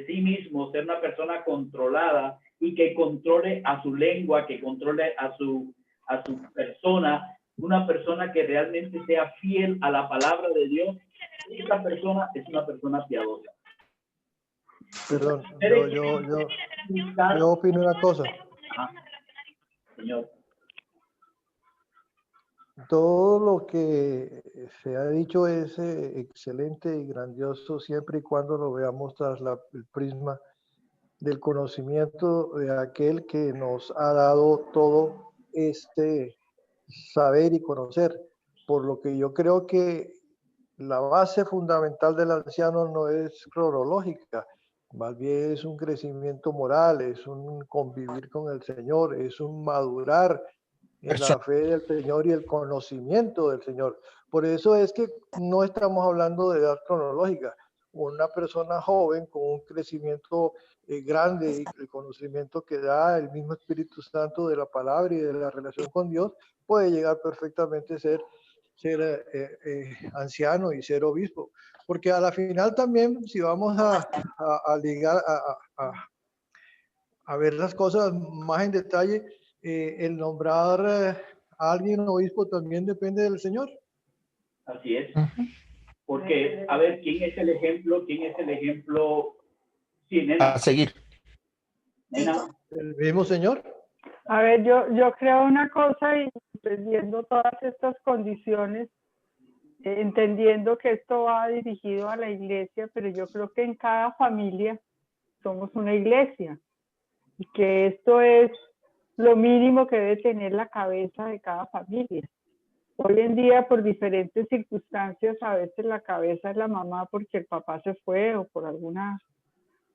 sí mismo, ser una persona controlada y que controle a su lengua, que controle a su persona, una persona que realmente sea fiel a la palabra de Dios. Esa persona es una persona piadosa. Perdón, yo opino una cosa. Señor. todo lo que se ha dicho es excelente y grandioso siempre y cuando lo veamos tras el prisma del conocimiento de aquel que nos ha dado todo este saber y conocer. Por lo que yo creo que la base fundamental del anciano no es cronológica, más bien es un crecimiento moral, es un convivir con el Señor, es un madurar en la fe del Señor y el conocimiento del Señor. Por eso es que no estamos hablando de edad cronológica. Una persona joven con un crecimiento grande y el conocimiento que da el mismo Espíritu Santo de la palabra y de la relación con Dios puede llegar perfectamente a ser anciano y ser obispo. Porque a la final también, si vamos a ligar, a ver las cosas más en detalle, el nombrar a alguien obispo también depende del Señor. Así es. Porque, a ver, ¿quién es el ejemplo? ¿Quién es el ejemplo? Sí, nena. A seguir. Nena. ¿El mismo Señor? A ver, yo creo una cosa y pues, viendo todas estas condiciones, entendiendo que esto va dirigido a la iglesia, pero yo creo que en cada familia somos una iglesia y que esto es lo mínimo que debe tener la cabeza de cada familia. Hoy en día, por diferentes circunstancias, a veces la cabeza es la mamá porque el papá se fue o por alguna,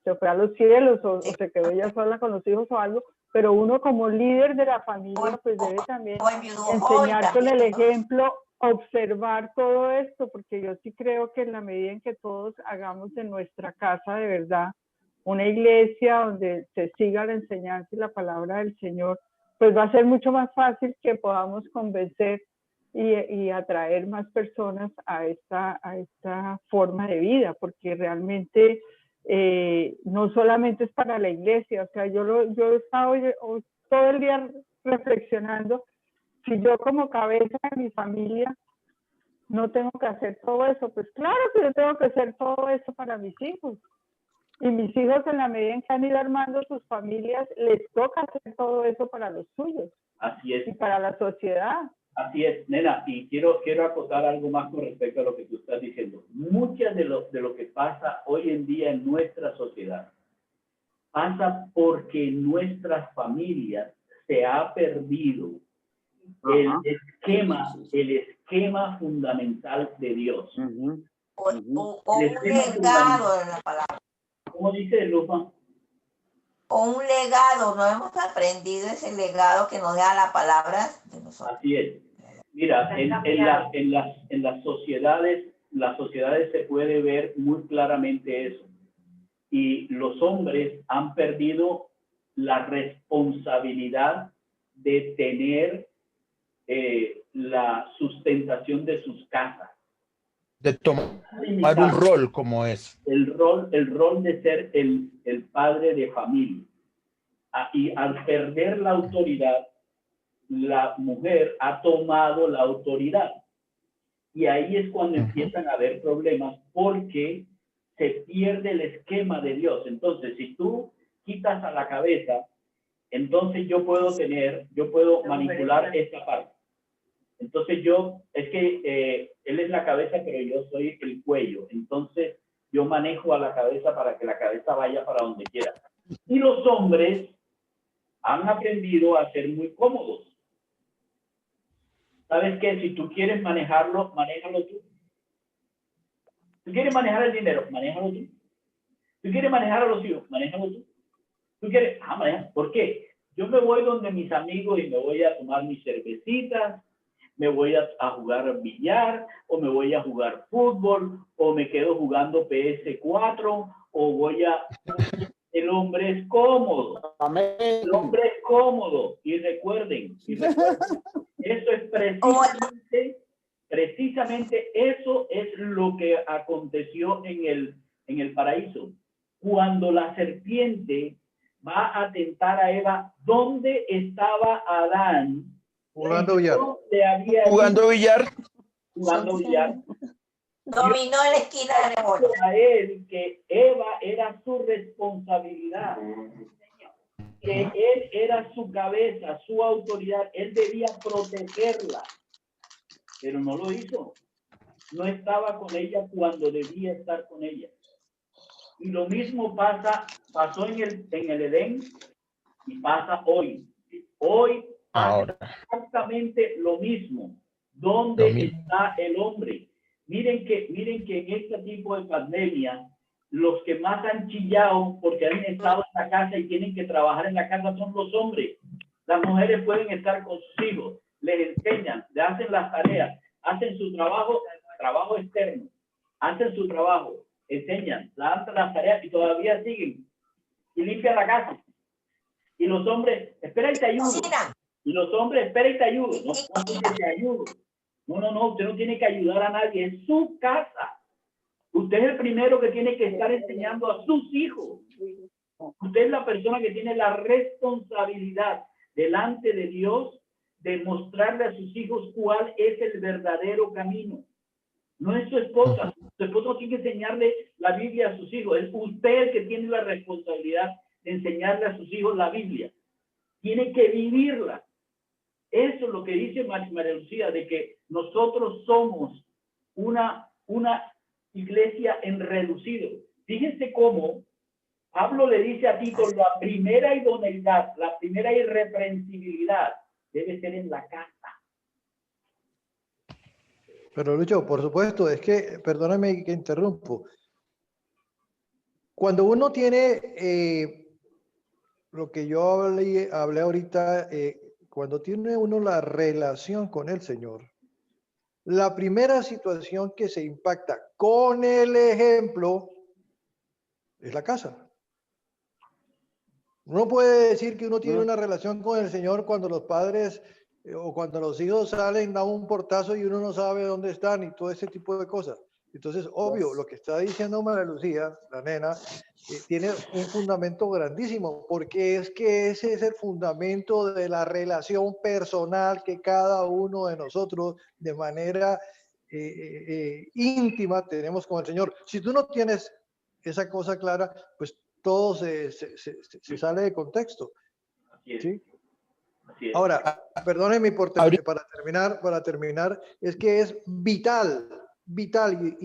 se fue a los cielos o se quedó ella sola con los hijos o algo, pero uno como líder de la familia pues debe también enseñar con el ejemplo, observar todo esto, porque yo sí creo que en la medida en que todos hagamos de nuestra casa de verdad una iglesia donde se siga la enseñanza y la palabra del Señor, pues va a ser mucho más fácil que podamos convencer y atraer más personas a esta forma de vida, porque realmente no solamente es para la iglesia, o sea, yo he estado todo el día reflexionando, si yo como cabeza de mi familia no tengo que hacer todo eso, pues claro que yo tengo que hacer todo eso para mis hijos. Y mis hijos, en la medida en que han ido armando sus familias, les toca hacer todo eso para los suyos. Así es. Y para la sociedad. Así es, nena, y quiero acotar algo más con respecto a lo que tú estás diciendo. Muchas de lo que pasa hoy en día en nuestra sociedad pasa porque en nuestras familias se ha perdido el esquema fundamental de Dios. O un legado en la palabra. ¿Cómo dice Luzma? O un legado, no hemos aprendido ese legado que nos da la palabra de nosotros. Así es. Mira, en las sociedades se puede ver muy claramente eso. Y los hombres han perdido la responsabilidad de tener la sustentación de sus casas. De tomar un rol como es. El rol de ser el padre de familia. Y al perder la autoridad, la mujer ha tomado la autoridad. Y ahí es cuando empiezan a haber problemas porque se pierde el esquema de Dios. Entonces, si tú quitas a la cabeza, entonces yo puedo manipular esta parte. Entonces es que él es la cabeza, pero yo soy el cuello. Entonces yo manejo a la cabeza para que la cabeza vaya para donde quiera. Y los hombres han aprendido a ser muy cómodos. ¿Sabes qué? Si tú quieres manejarlo, manéjalo tú. ¿Tú quieres manejar el dinero? Manéjalo tú. ¿Tú quieres manejar a los hijos? Manéjalo tú. ¿Tú quieres? Maneja. ¿Por qué? Yo me voy donde mis amigos y me voy a tomar mis cervecitas, me voy a jugar billar, o me voy a jugar fútbol, o me quedo jugando PS4, o El hombre es cómodo. Amén. El hombre es cómodo. Y recuerden, eso es precisamente eso es lo que aconteció en el paraíso. Cuando la serpiente va a tentar a Eva, ¿dónde estaba Adán? Jugando billar. Jugando billar. Jugando billar. Dominó en la esquina de negocio. A él que Eva era su responsabilidad, que él era su cabeza, su autoridad, él debía protegerla. pero no lo hizo. No estaba con ella cuando debía estar con ella. Y lo mismo pasó en el Edén y pasa hoy. Hoy pasa exactamente lo mismo. ¿Dónde está el hombre? Miren que en este tipo de pandemia, los que más han chillado porque han estado en la casa y tienen que trabajar en la casa son los hombres. Las mujeres pueden estar con sus hijos, les enseñan, le hacen las tareas, hacen su trabajo externo, hacen su trabajo, enseñan, lanzan las tareas y todavía siguen y limpian la casa. Y los hombres, espera y te ayudo. Y los hombres, espera y te ayudo. No, te ayudo. No, usted no tiene que ayudar a nadie, es su casa. Usted es el primero que tiene que estar enseñando a sus hijos. Usted es la persona que tiene la responsabilidad delante de Dios de mostrarle a sus hijos cuál es el verdadero camino. No es su esposa. Su esposa tiene que enseñarle la Biblia a sus hijos. Es usted el que tiene la responsabilidad de enseñarle a sus hijos la Biblia. Tiene que vivirla. Eso es lo que dice María Lucía, de que nosotros somos una iglesia en reducido. Fíjense cómo Pablo le dice a Tito, la primera idoneidad, la primera irreprensibilidad debe ser en la casa. Pero Lucho, por supuesto, es que, perdóname que interrumpo. Cuando uno tiene lo que yo hablé ahorita, cuando tiene uno la relación con el Señor, la primera situación que se impacta con el ejemplo es la casa. Uno puede decir que uno tiene una relación con el Señor cuando los padres o cuando los hijos salen, dan un portazo y uno no sabe dónde están y todo ese tipo de cosas. Entonces, obvio, lo que está diciendo María Lucía, la nena, tiene un fundamento grandísimo, porque es que ese es el fundamento de la relación personal que cada uno de nosotros de manera íntima tenemos con el Señor. Si tú no tienes esa cosa clara, pues todo se sale de contexto. ¿Sí? Ahora, perdónenme para terminar, es que es vital,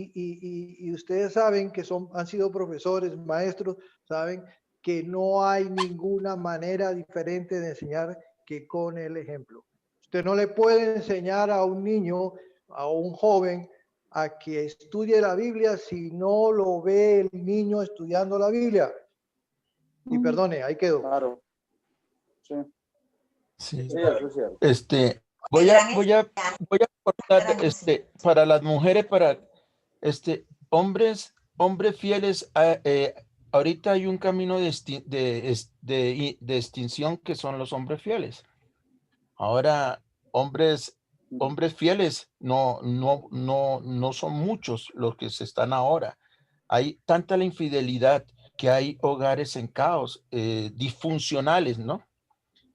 y ustedes saben que han sido profesores, maestros, saben que no hay ninguna manera diferente de enseñar que con el ejemplo. Usted no le puede enseñar a un niño, a un joven, a que estudie la Biblia si no lo ve el niño estudiando la Biblia. Y perdone, ahí quedó. Claro. Sí. Sí, eso es cierto. Voy a cortar para las mujeres, para hombres fieles. Ahorita hay un camino de extinción que son los hombres fieles. Ahora, hombres fieles no son muchos los que se están ahora. Hay tanta la infidelidad que hay hogares en caos, disfuncionales, ¿no?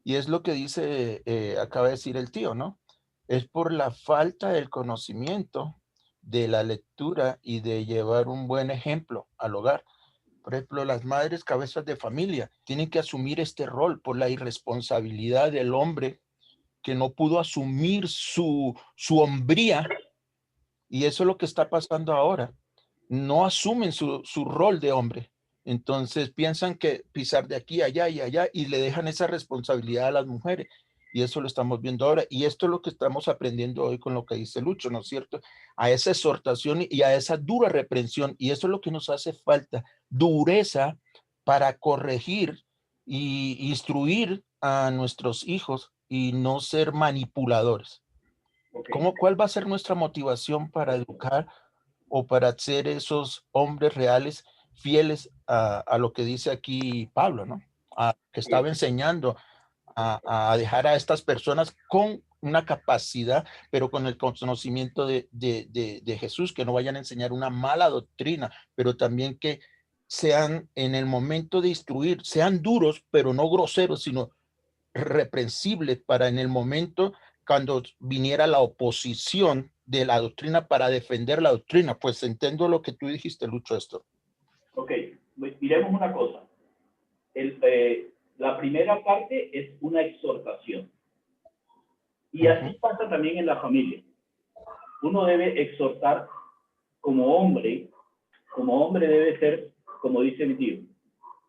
Y es lo que dice, acaba de decir el tío, ¿no? Es por la falta del conocimiento, de la lectura y de llevar un buen ejemplo al hogar. Por ejemplo, las madres cabezas de familia tienen que asumir este rol por la irresponsabilidad del hombre que no pudo asumir su hombría. Y eso es lo que está pasando ahora. No asumen su rol de hombre. Entonces piensan que pisar de aquí, allá y allá y le dejan esa responsabilidad a las mujeres. Y eso lo estamos viendo ahora. Y esto es lo que estamos aprendiendo hoy con lo que dice Lucho, ¿no es cierto? A esa exhortación y a esa dura reprensión. Y eso es lo que nos hace falta. Dureza para corregir y instruir a nuestros hijos y no ser manipuladores. Okay. ¿Cuál va a ser nuestra motivación para educar o para ser esos hombres reales, fieles a lo que dice aquí Pablo, ¿no? Que estaba enseñando a dejar a estas personas con una capacidad, pero con el conocimiento de Jesús, que no vayan a enseñar una mala doctrina, pero también que sean en el momento de instruir, sean duros, pero no groseros, sino reprensibles para en el momento cuando viniera la oposición de la doctrina para defender la doctrina. Pues entiendo lo que tú dijiste, Lucho, esto. Ok, miremos una cosa. La primera parte es una exhortación. Y así pasa también en la familia. uno debe exhortar como hombre debe ser, como dice mi tío,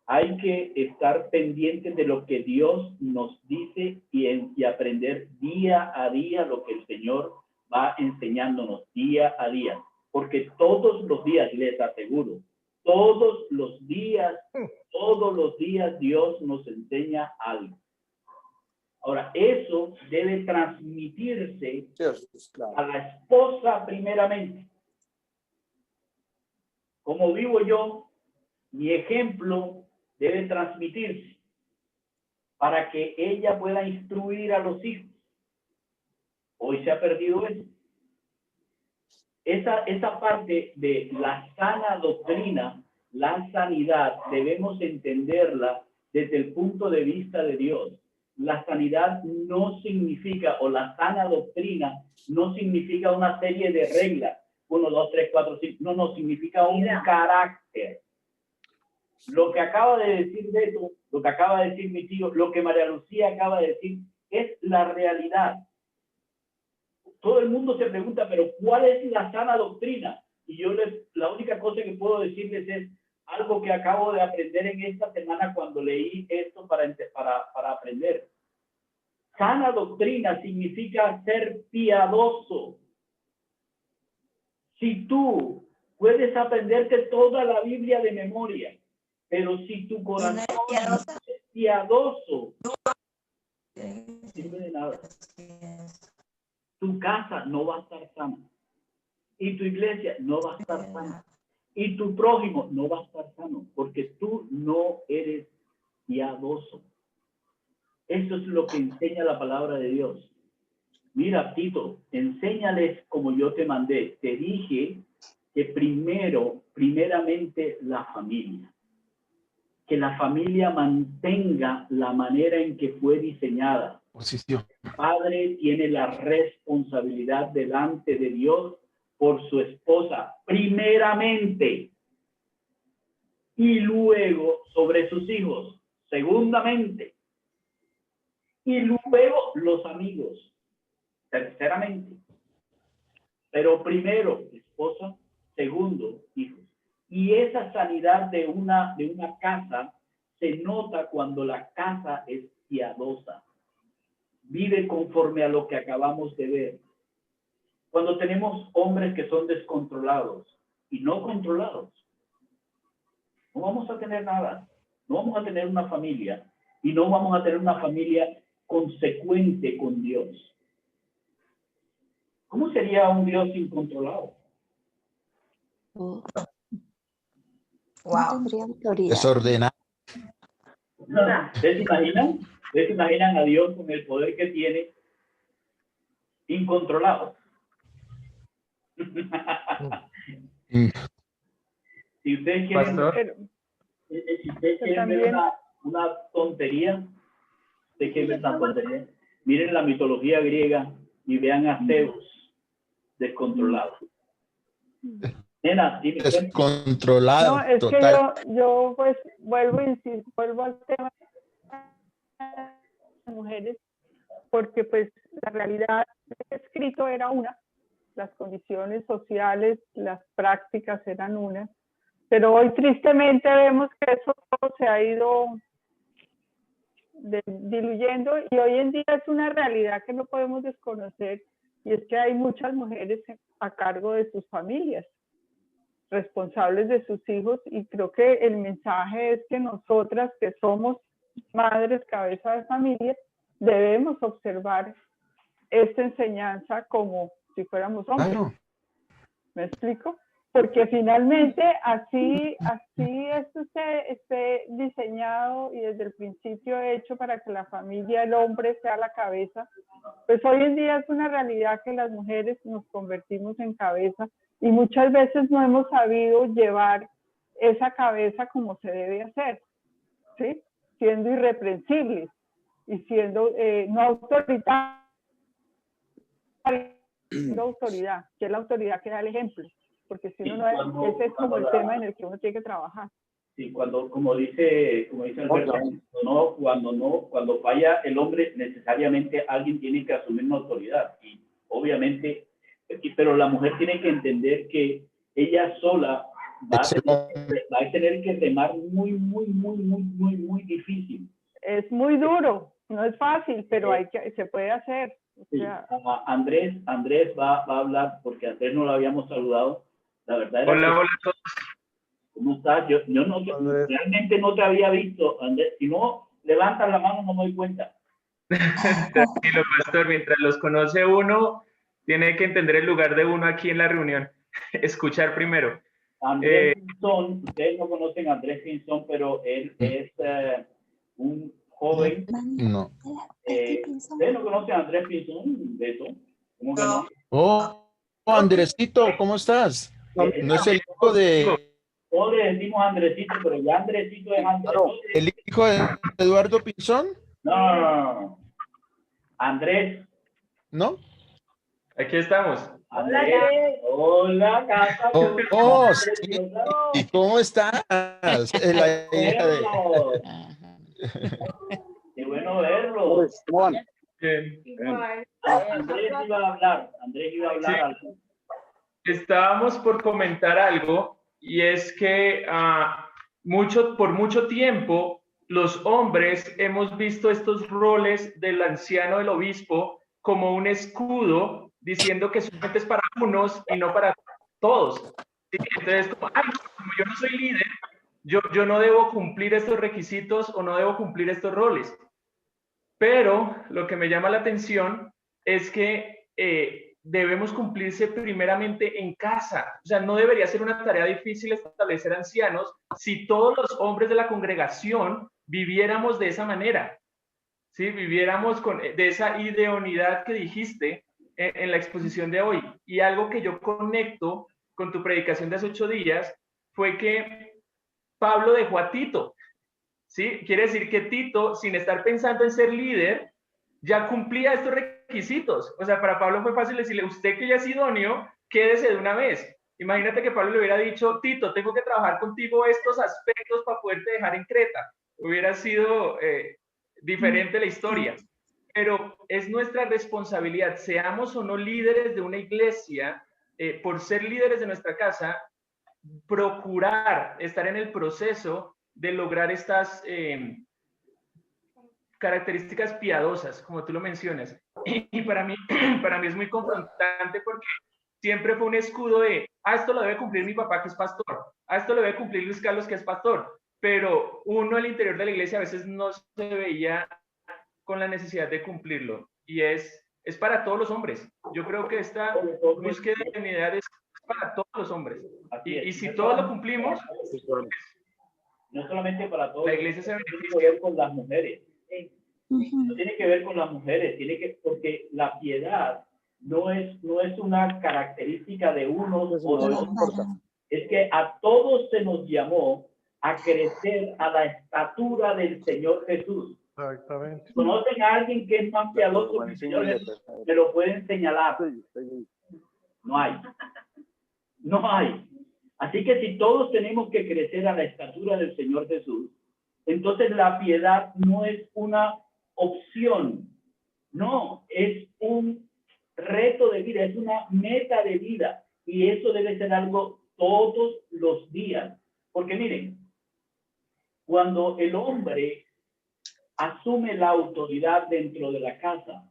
hay que estar pendientes de lo que Dios nos dice y aprender día a día lo que el Señor va enseñándonos día a día. Porque todos los días, les aseguro, todos los días Dios nos enseña algo. Ahora, eso debe transmitirse a la esposa primeramente. Como vivo yo, mi ejemplo debe transmitirse para que ella pueda instruir a los hijos. Hoy se ha perdido eso. Esa parte de la sana doctrina, la sanidad, debemos entenderla desde el punto de vista de Dios. La sanidad no significa, o la sana doctrina, no significa una serie de reglas. 1, 2, 3, 4, 5. No, significa un carácter. Lo que acaba de decir Beto, lo que acaba de decir mi tío, lo que María Lucía acaba de decir, es la realidad. Todo el mundo se pregunta, pero ¿cuál es la sana doctrina? Y yo la única cosa que puedo decirles es algo que acabo de aprender en esta semana cuando leí esto para aprender. Sana doctrina significa ser piadoso. Si tú puedes aprenderte toda la Biblia de memoria, pero si tu corazón es piadoso, no sirve de nada. Tu casa no va a estar sana. Y tu iglesia no va a estar sana. Y tu prójimo no va a estar sano, porque tú no eres piadoso. Eso es lo que enseña la palabra de Dios. Mira, Tito, enséñales como yo te mandé. Te dije que primeramente la familia. Que la familia mantenga la manera en que fue diseñada. Posición. El padre tiene la responsabilidad delante de Dios por su esposa, primeramente. Y luego sobre sus hijos, segundamente. Y luego los amigos, terceramente. Pero primero, esposa, segundo, hijos. Y esa sanidad de una casa se nota cuando la casa es piadosa. Vive conforme a lo que acabamos de ver. Cuando tenemos hombres que son descontrolados y no controlados, no vamos a tener nada. No vamos a tener una familia y no vamos a tener una familia consecuente con Dios. ¿Cómo sería un Dios incontrolado? Oh, no Wow. tendría autoridad. Desordenado. ¿Ustedes se imaginan? ¿Ustedes se imaginan a Dios con el poder que tiene incontrolado? Si ustedes quieren, si ustedes quieren ver una tontería, miren la mitología griega y vean a Zeus descontrolado. Nena, Descontrolado. No, es total. que yo pues vuelvo al tema de mujeres, porque pues la realidad escrito era una, las condiciones sociales, las prácticas eran unas, pero hoy tristemente vemos que eso todo se ha ido diluyendo y hoy en día es una realidad que no podemos desconocer, y es que hay muchas mujeres a cargo de sus familias, responsables de sus hijos, y creo que el mensaje es que nosotras que somos madres, cabeza de familia, debemos observar esta enseñanza como si fuéramos hombres. Claro. ¿Me explico? Porque finalmente así esto esté diseñado y desde el principio hecho para que la familia, el hombre sea la cabeza, pues hoy en día es una realidad que las mujeres nos convertimos en cabeza y muchas veces no hemos sabido llevar esa cabeza como se debe hacer, ¿sí? Siendo irreprensibles y siendo no autoritarios, siendo autoridad, que es la autoridad que da el ejemplo, porque si uno no es, ese es como el tema en el que uno tiene que trabajar. Sí, como dice Alberto, cuando falla el hombre, necesariamente alguien tiene que asumir una autoridad. Y obviamente pero la mujer tiene que entender que ella sola va a tener que remar muy difícil. Es muy duro, no es fácil, pero se puede hacer. O sea, sí. Andrés va a hablar, porque a Andrés no lo habíamos saludado. La verdad era hola a todos. ¿Cómo estás? Yo no, realmente no te había visto, Andrés. Si no levantas la mano, no me doy cuenta. Tranquilo, pastor. Mientras los conoce uno, tiene que entender el lugar de uno aquí en la reunión. Escuchar primero. Andrés Pinzón, ustedes no conocen a Andrés Pinzón, pero él es un joven. No. ¿Ustedes no conocen a Andrés Pinzón? ¿De eso? ¿Cómo que no? Oh, Andresito, ¿cómo estás? No es el hijo de... Todos le decimos Andresito, pero ya Andresito es Andrés. ¿El hijo de Eduardo Pinzón? No. Andrés. ¿No? Aquí estamos. Andrés. Hola, casa. Sí. ¿Y cómo estás? La hija de... Qué bueno verlo. Andrés iba a hablar. Algo. Estábamos por comentar algo, y es que por mucho tiempo los hombres hemos visto estos roles del anciano, del obispo, como un escudo, diciendo que solamente es para unos y no para todos. ¿Sí? Entonces, como yo no soy líder, yo no debo cumplir estos requisitos o no debo cumplir estos roles. Pero lo que me llama la atención es que debemos cumplirse primeramente en casa. O sea, no debería ser una tarea difícil establecer ancianos si todos los hombres de la congregación viviéramos de esa manera. ¿Sí? Viviéramos de esa idoneidad que dijiste en la exposición de hoy. Y algo que yo conecto con tu predicación de hace 8 días fue que Pablo dejó a Tito. ¿Sí? Quiere decir que Tito, sin estar pensando en ser líder, ya cumplía estos requisitos. O sea, para Pablo fue fácil decirle, usted que ya es idóneo, quédese de una vez. Imagínate que Pablo le hubiera dicho, Tito, tengo que trabajar contigo estos aspectos para poderte dejar en Creta. Hubiera sido diferente la historia. Pero es nuestra responsabilidad, seamos o no líderes de una iglesia, por ser líderes de nuestra casa, procurar estar en el proceso de lograr estas características piadosas, como tú lo mencionas. Y para mí es muy confrontante porque siempre fue un escudo de, esto lo debe cumplir mi papá que es pastor, esto lo debe cumplir Luis Carlos que es pastor, pero uno al interior de la iglesia a veces no se veía con la necesidad de cumplirlo. Y es para todos los hombres. Yo creo que esta búsqueda de unidad es para todos los hombres. Y si todos lo cumplimos, no solamente para todos, la iglesia se beneficia. Tiene que ver con las mujeres. No tiene que ver con las mujeres, porque la piedad no es una característica de unos o de otros. Es que a todos se nos llamó a crecer a la estatura del Señor Jesús. Exactamente. ¿Conocen a alguien que es más piadoso que el Señor Jesús? Me lo pueden señalar. No hay. Así que si todos tenemos que crecer a la estatura del Señor Jesús, entonces la piedad no es una opción. No, es un reto de vida, es una meta de vida. Y eso debe ser algo todos los días. Porque miren, cuando el hombre asume la autoridad dentro de la casa,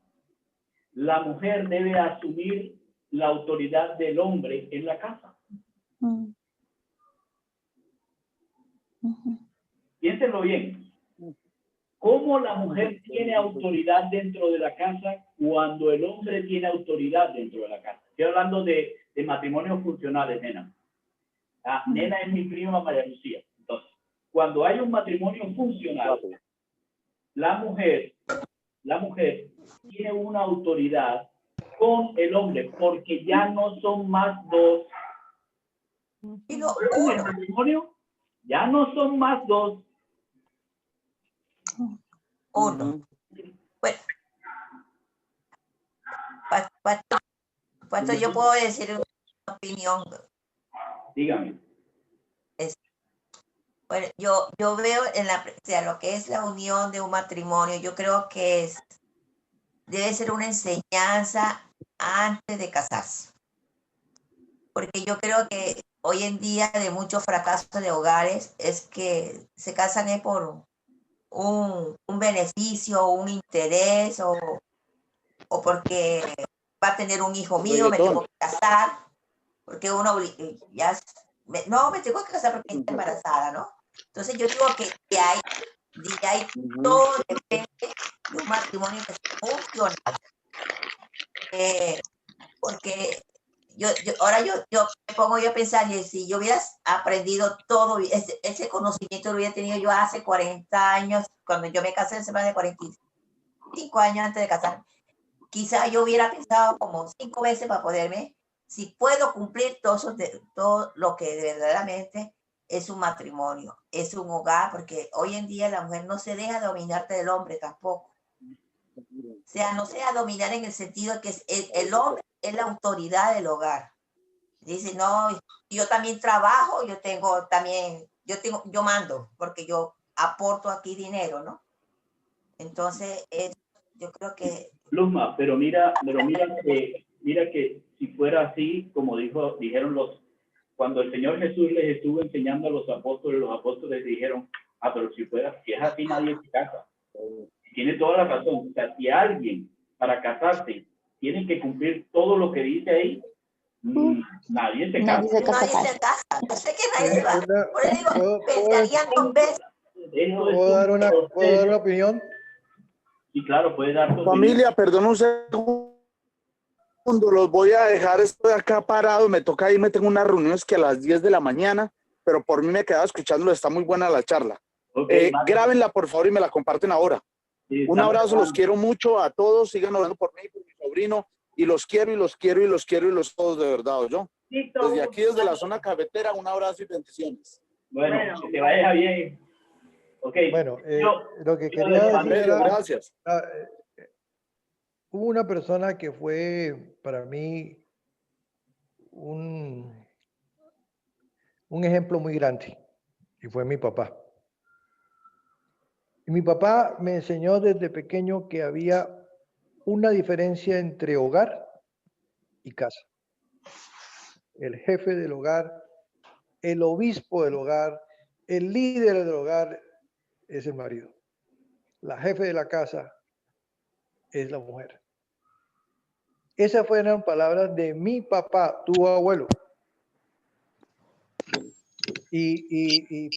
la mujer debe asumir la autoridad del hombre en la casa. Piénsenlo bien. ¿Cómo la mujer tiene autoridad dentro de la casa cuando el hombre tiene autoridad dentro de la casa? Estoy hablando de matrimonios funcionales, nena. Nena es mi prima María Lucía. Entonces, cuando hay un matrimonio funcional, la mujer tiene una autoridad con el hombre, porque ya no son más dos. En el matrimonio ya no son más dos. Uno. Bueno, Pastor, yo puedo decir una opinión. Dígame. Bueno, yo veo lo que es la unión de un matrimonio, yo creo que debe ser una enseñanza antes de casarse. porque yo creo que hoy en día de muchos fracasos de hogares es que se casan es por un beneficio, un interés o porque va a tener un hijo mío, me tengo que casar, porque uno ya, no, me tengo que casar porque estoy embarazada, ¿no? Entonces yo digo que de ahí todo depende de un matrimonio que sea funcional. Porque ahora yo me pongo yo a pensar, y si yo hubiera aprendido todo, ese conocimiento lo hubiera tenido yo hace 40 años, cuando yo me casé hace más de 45 años antes de casarme, quizá yo hubiera pensado como 5 veces para poderme, si puedo cumplir todo lo que verdaderamente es un matrimonio, es un hogar, porque hoy en día la mujer no se deja dominarte del hombre tampoco. O sea, no se deja dominar en el sentido de que el hombre es la autoridad del hogar. Dice, no, yo también trabajo, yo mando, porque yo aporto aquí dinero, ¿no? Entonces, yo creo que... Luzma, pero mira que si fuera así, como dijeron cuando el Señor Jesús les estuvo enseñando a los apóstoles dijeron, pero si es así, nadie se casa. Tiene toda la razón. O sea, si alguien para casarse tiene que cumplir todo lo que dice ahí, nadie se casa. Nadie se casa. Yo sé que nadie se va. Por eso digo, pensarían 2 veces. ¿Puedo dar una opinión? Sí, claro, puede dar tu Familia, perdón un segundo, los voy a dejar, estoy acá parado, me toca irme, tengo unas reuniones que a las 10 de la mañana, pero por mí me quedaba escuchándolo, está muy buena la charla. Okay, grábenla por favor y me la comparten ahora. Sí, un abrazo, los quiero mucho a todos, sigan orando por mí, por mi sobrino, y los quiero, y los quiero, y los quiero, y los todos de verdad, ¿oyó? Desde aquí, desde la zona cafetera, un abrazo y bendiciones. Bueno, que te vaya bien. Okay. Bueno, lo que quería decir era, gracias. Hubo una persona que fue para mí un ejemplo muy grande, y fue mi papá. Y mi papá me enseñó desde pequeño que había una diferencia entre hogar y casa. El jefe del hogar, el obispo del hogar, el líder del hogar es el marido. La jefe de la casa es la mujer. Esas fueron palabras de mi papá, tu abuelo. Y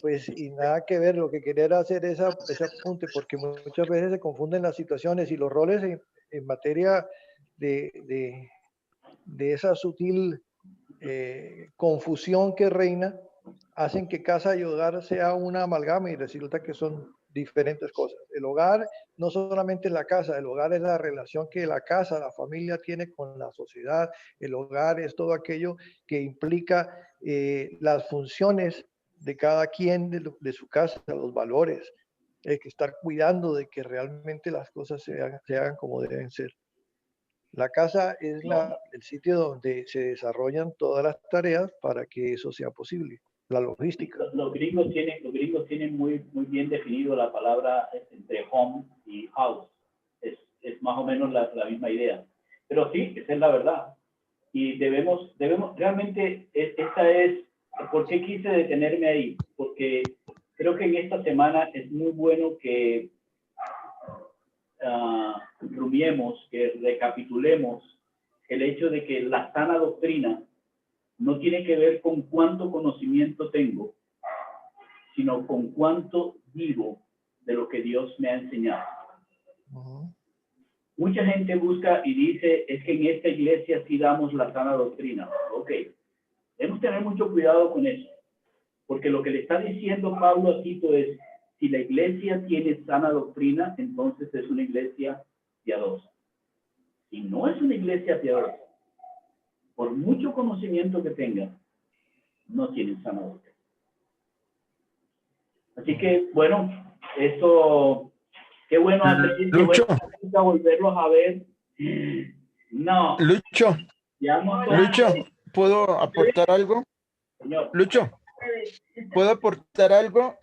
nada que ver, lo que quería era hacer ese apunte, porque muchas veces se confunden las situaciones y los roles en materia de esa sutil confusión que reina, hacen que casa y hogar sea una amalgama y resulta que son diferentes cosas. El hogar no solamente es la casa, el hogar es la relación que la casa, la familia tiene con la sociedad, el hogar es todo aquello que implica las funciones de cada quien de su casa, los valores, hay que estar cuidando de que realmente las cosas se hagan como deben ser. La casa es el sitio donde se desarrollan todas las tareas para que eso sea posible. La logística. Los gringos tienen muy bien definido la palabra entre home y house. Es más o menos la misma idea. Pero sí, esa es la verdad. Y debemos realmente, esta es, ¿por qué quise detenerme ahí? Porque creo que en esta semana es muy bueno que rumiemos, que recapitulemos el hecho de que la sana doctrina no tiene que ver con cuánto conocimiento tengo, sino con cuánto vivo de lo que Dios me ha enseñado. Mucha gente busca y dice, es que en esta iglesia sí damos la sana doctrina. Ok, debemos tener mucho cuidado con eso, porque lo que le está diciendo Pablo a Tito es, si la iglesia tiene sana doctrina, entonces es una iglesia piadosa. Si no es una iglesia piadosa, por mucho conocimiento que tenga, no tienen sana doctrina. Así que, bueno, eso, qué bueno, Lucho, volverlos a ver. No. Lucho, ¿puedo aportar algo? Señor. Lucho, ¿puedo aportar algo?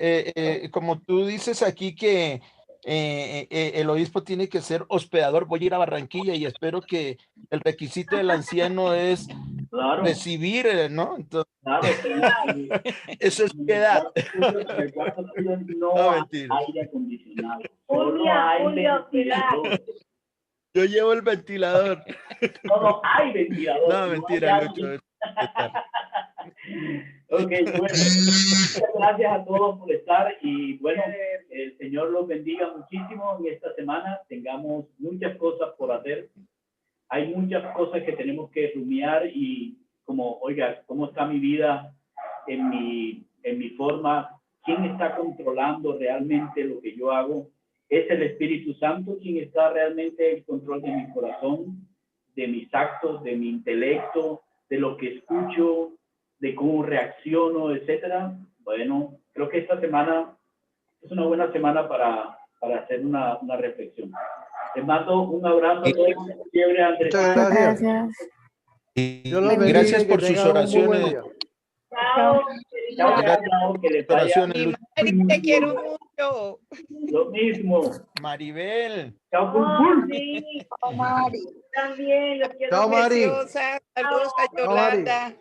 Como tú dices aquí que el obispo tiene que ser hospedador, voy a ir a Barranquilla y espero que el requisito del anciano es Claro. recibir, ¿no? Entonces, Claro, eso es piedad. En el cuarto tuyo no No, hay mentira. aire acondicionado. Solo hay ventilador. Yo llevo el ventilador. Solo hay ventilador. No, mentira, hay Lucho. aire. Ok, bueno. Muchas gracias a todos por estar y bueno, el Señor los bendiga muchísimo en esta semana. Tengamos muchas cosas por hacer. Hay muchas cosas que tenemos que rumiar y como, oiga, ¿cómo está mi vida en mi forma? ¿Quién está controlando realmente lo que yo hago? ¿Es el Espíritu Santo quien está realmente en control de mi corazón, de mis actos, de mi intelecto, de lo que escucho, de cómo reacciono, etcétera? Bueno, creo que esta semana es una buena semana para hacer una reflexión. Les mando un abrazo a todos. Fiebre, Andrés. Muchas gracias. Dios los bendiga Gracias y que por sus tengan un muy buen oraciones. día. Chao. Chao, chao, que les vaya Oraciones, Lucho. Mari, te quiero mucho. lo mismo. Maribel. Chao, Sí, Mari. también los quiero Chao, Mari. preciosa. Saludos a Chao, Mari. Yolanda.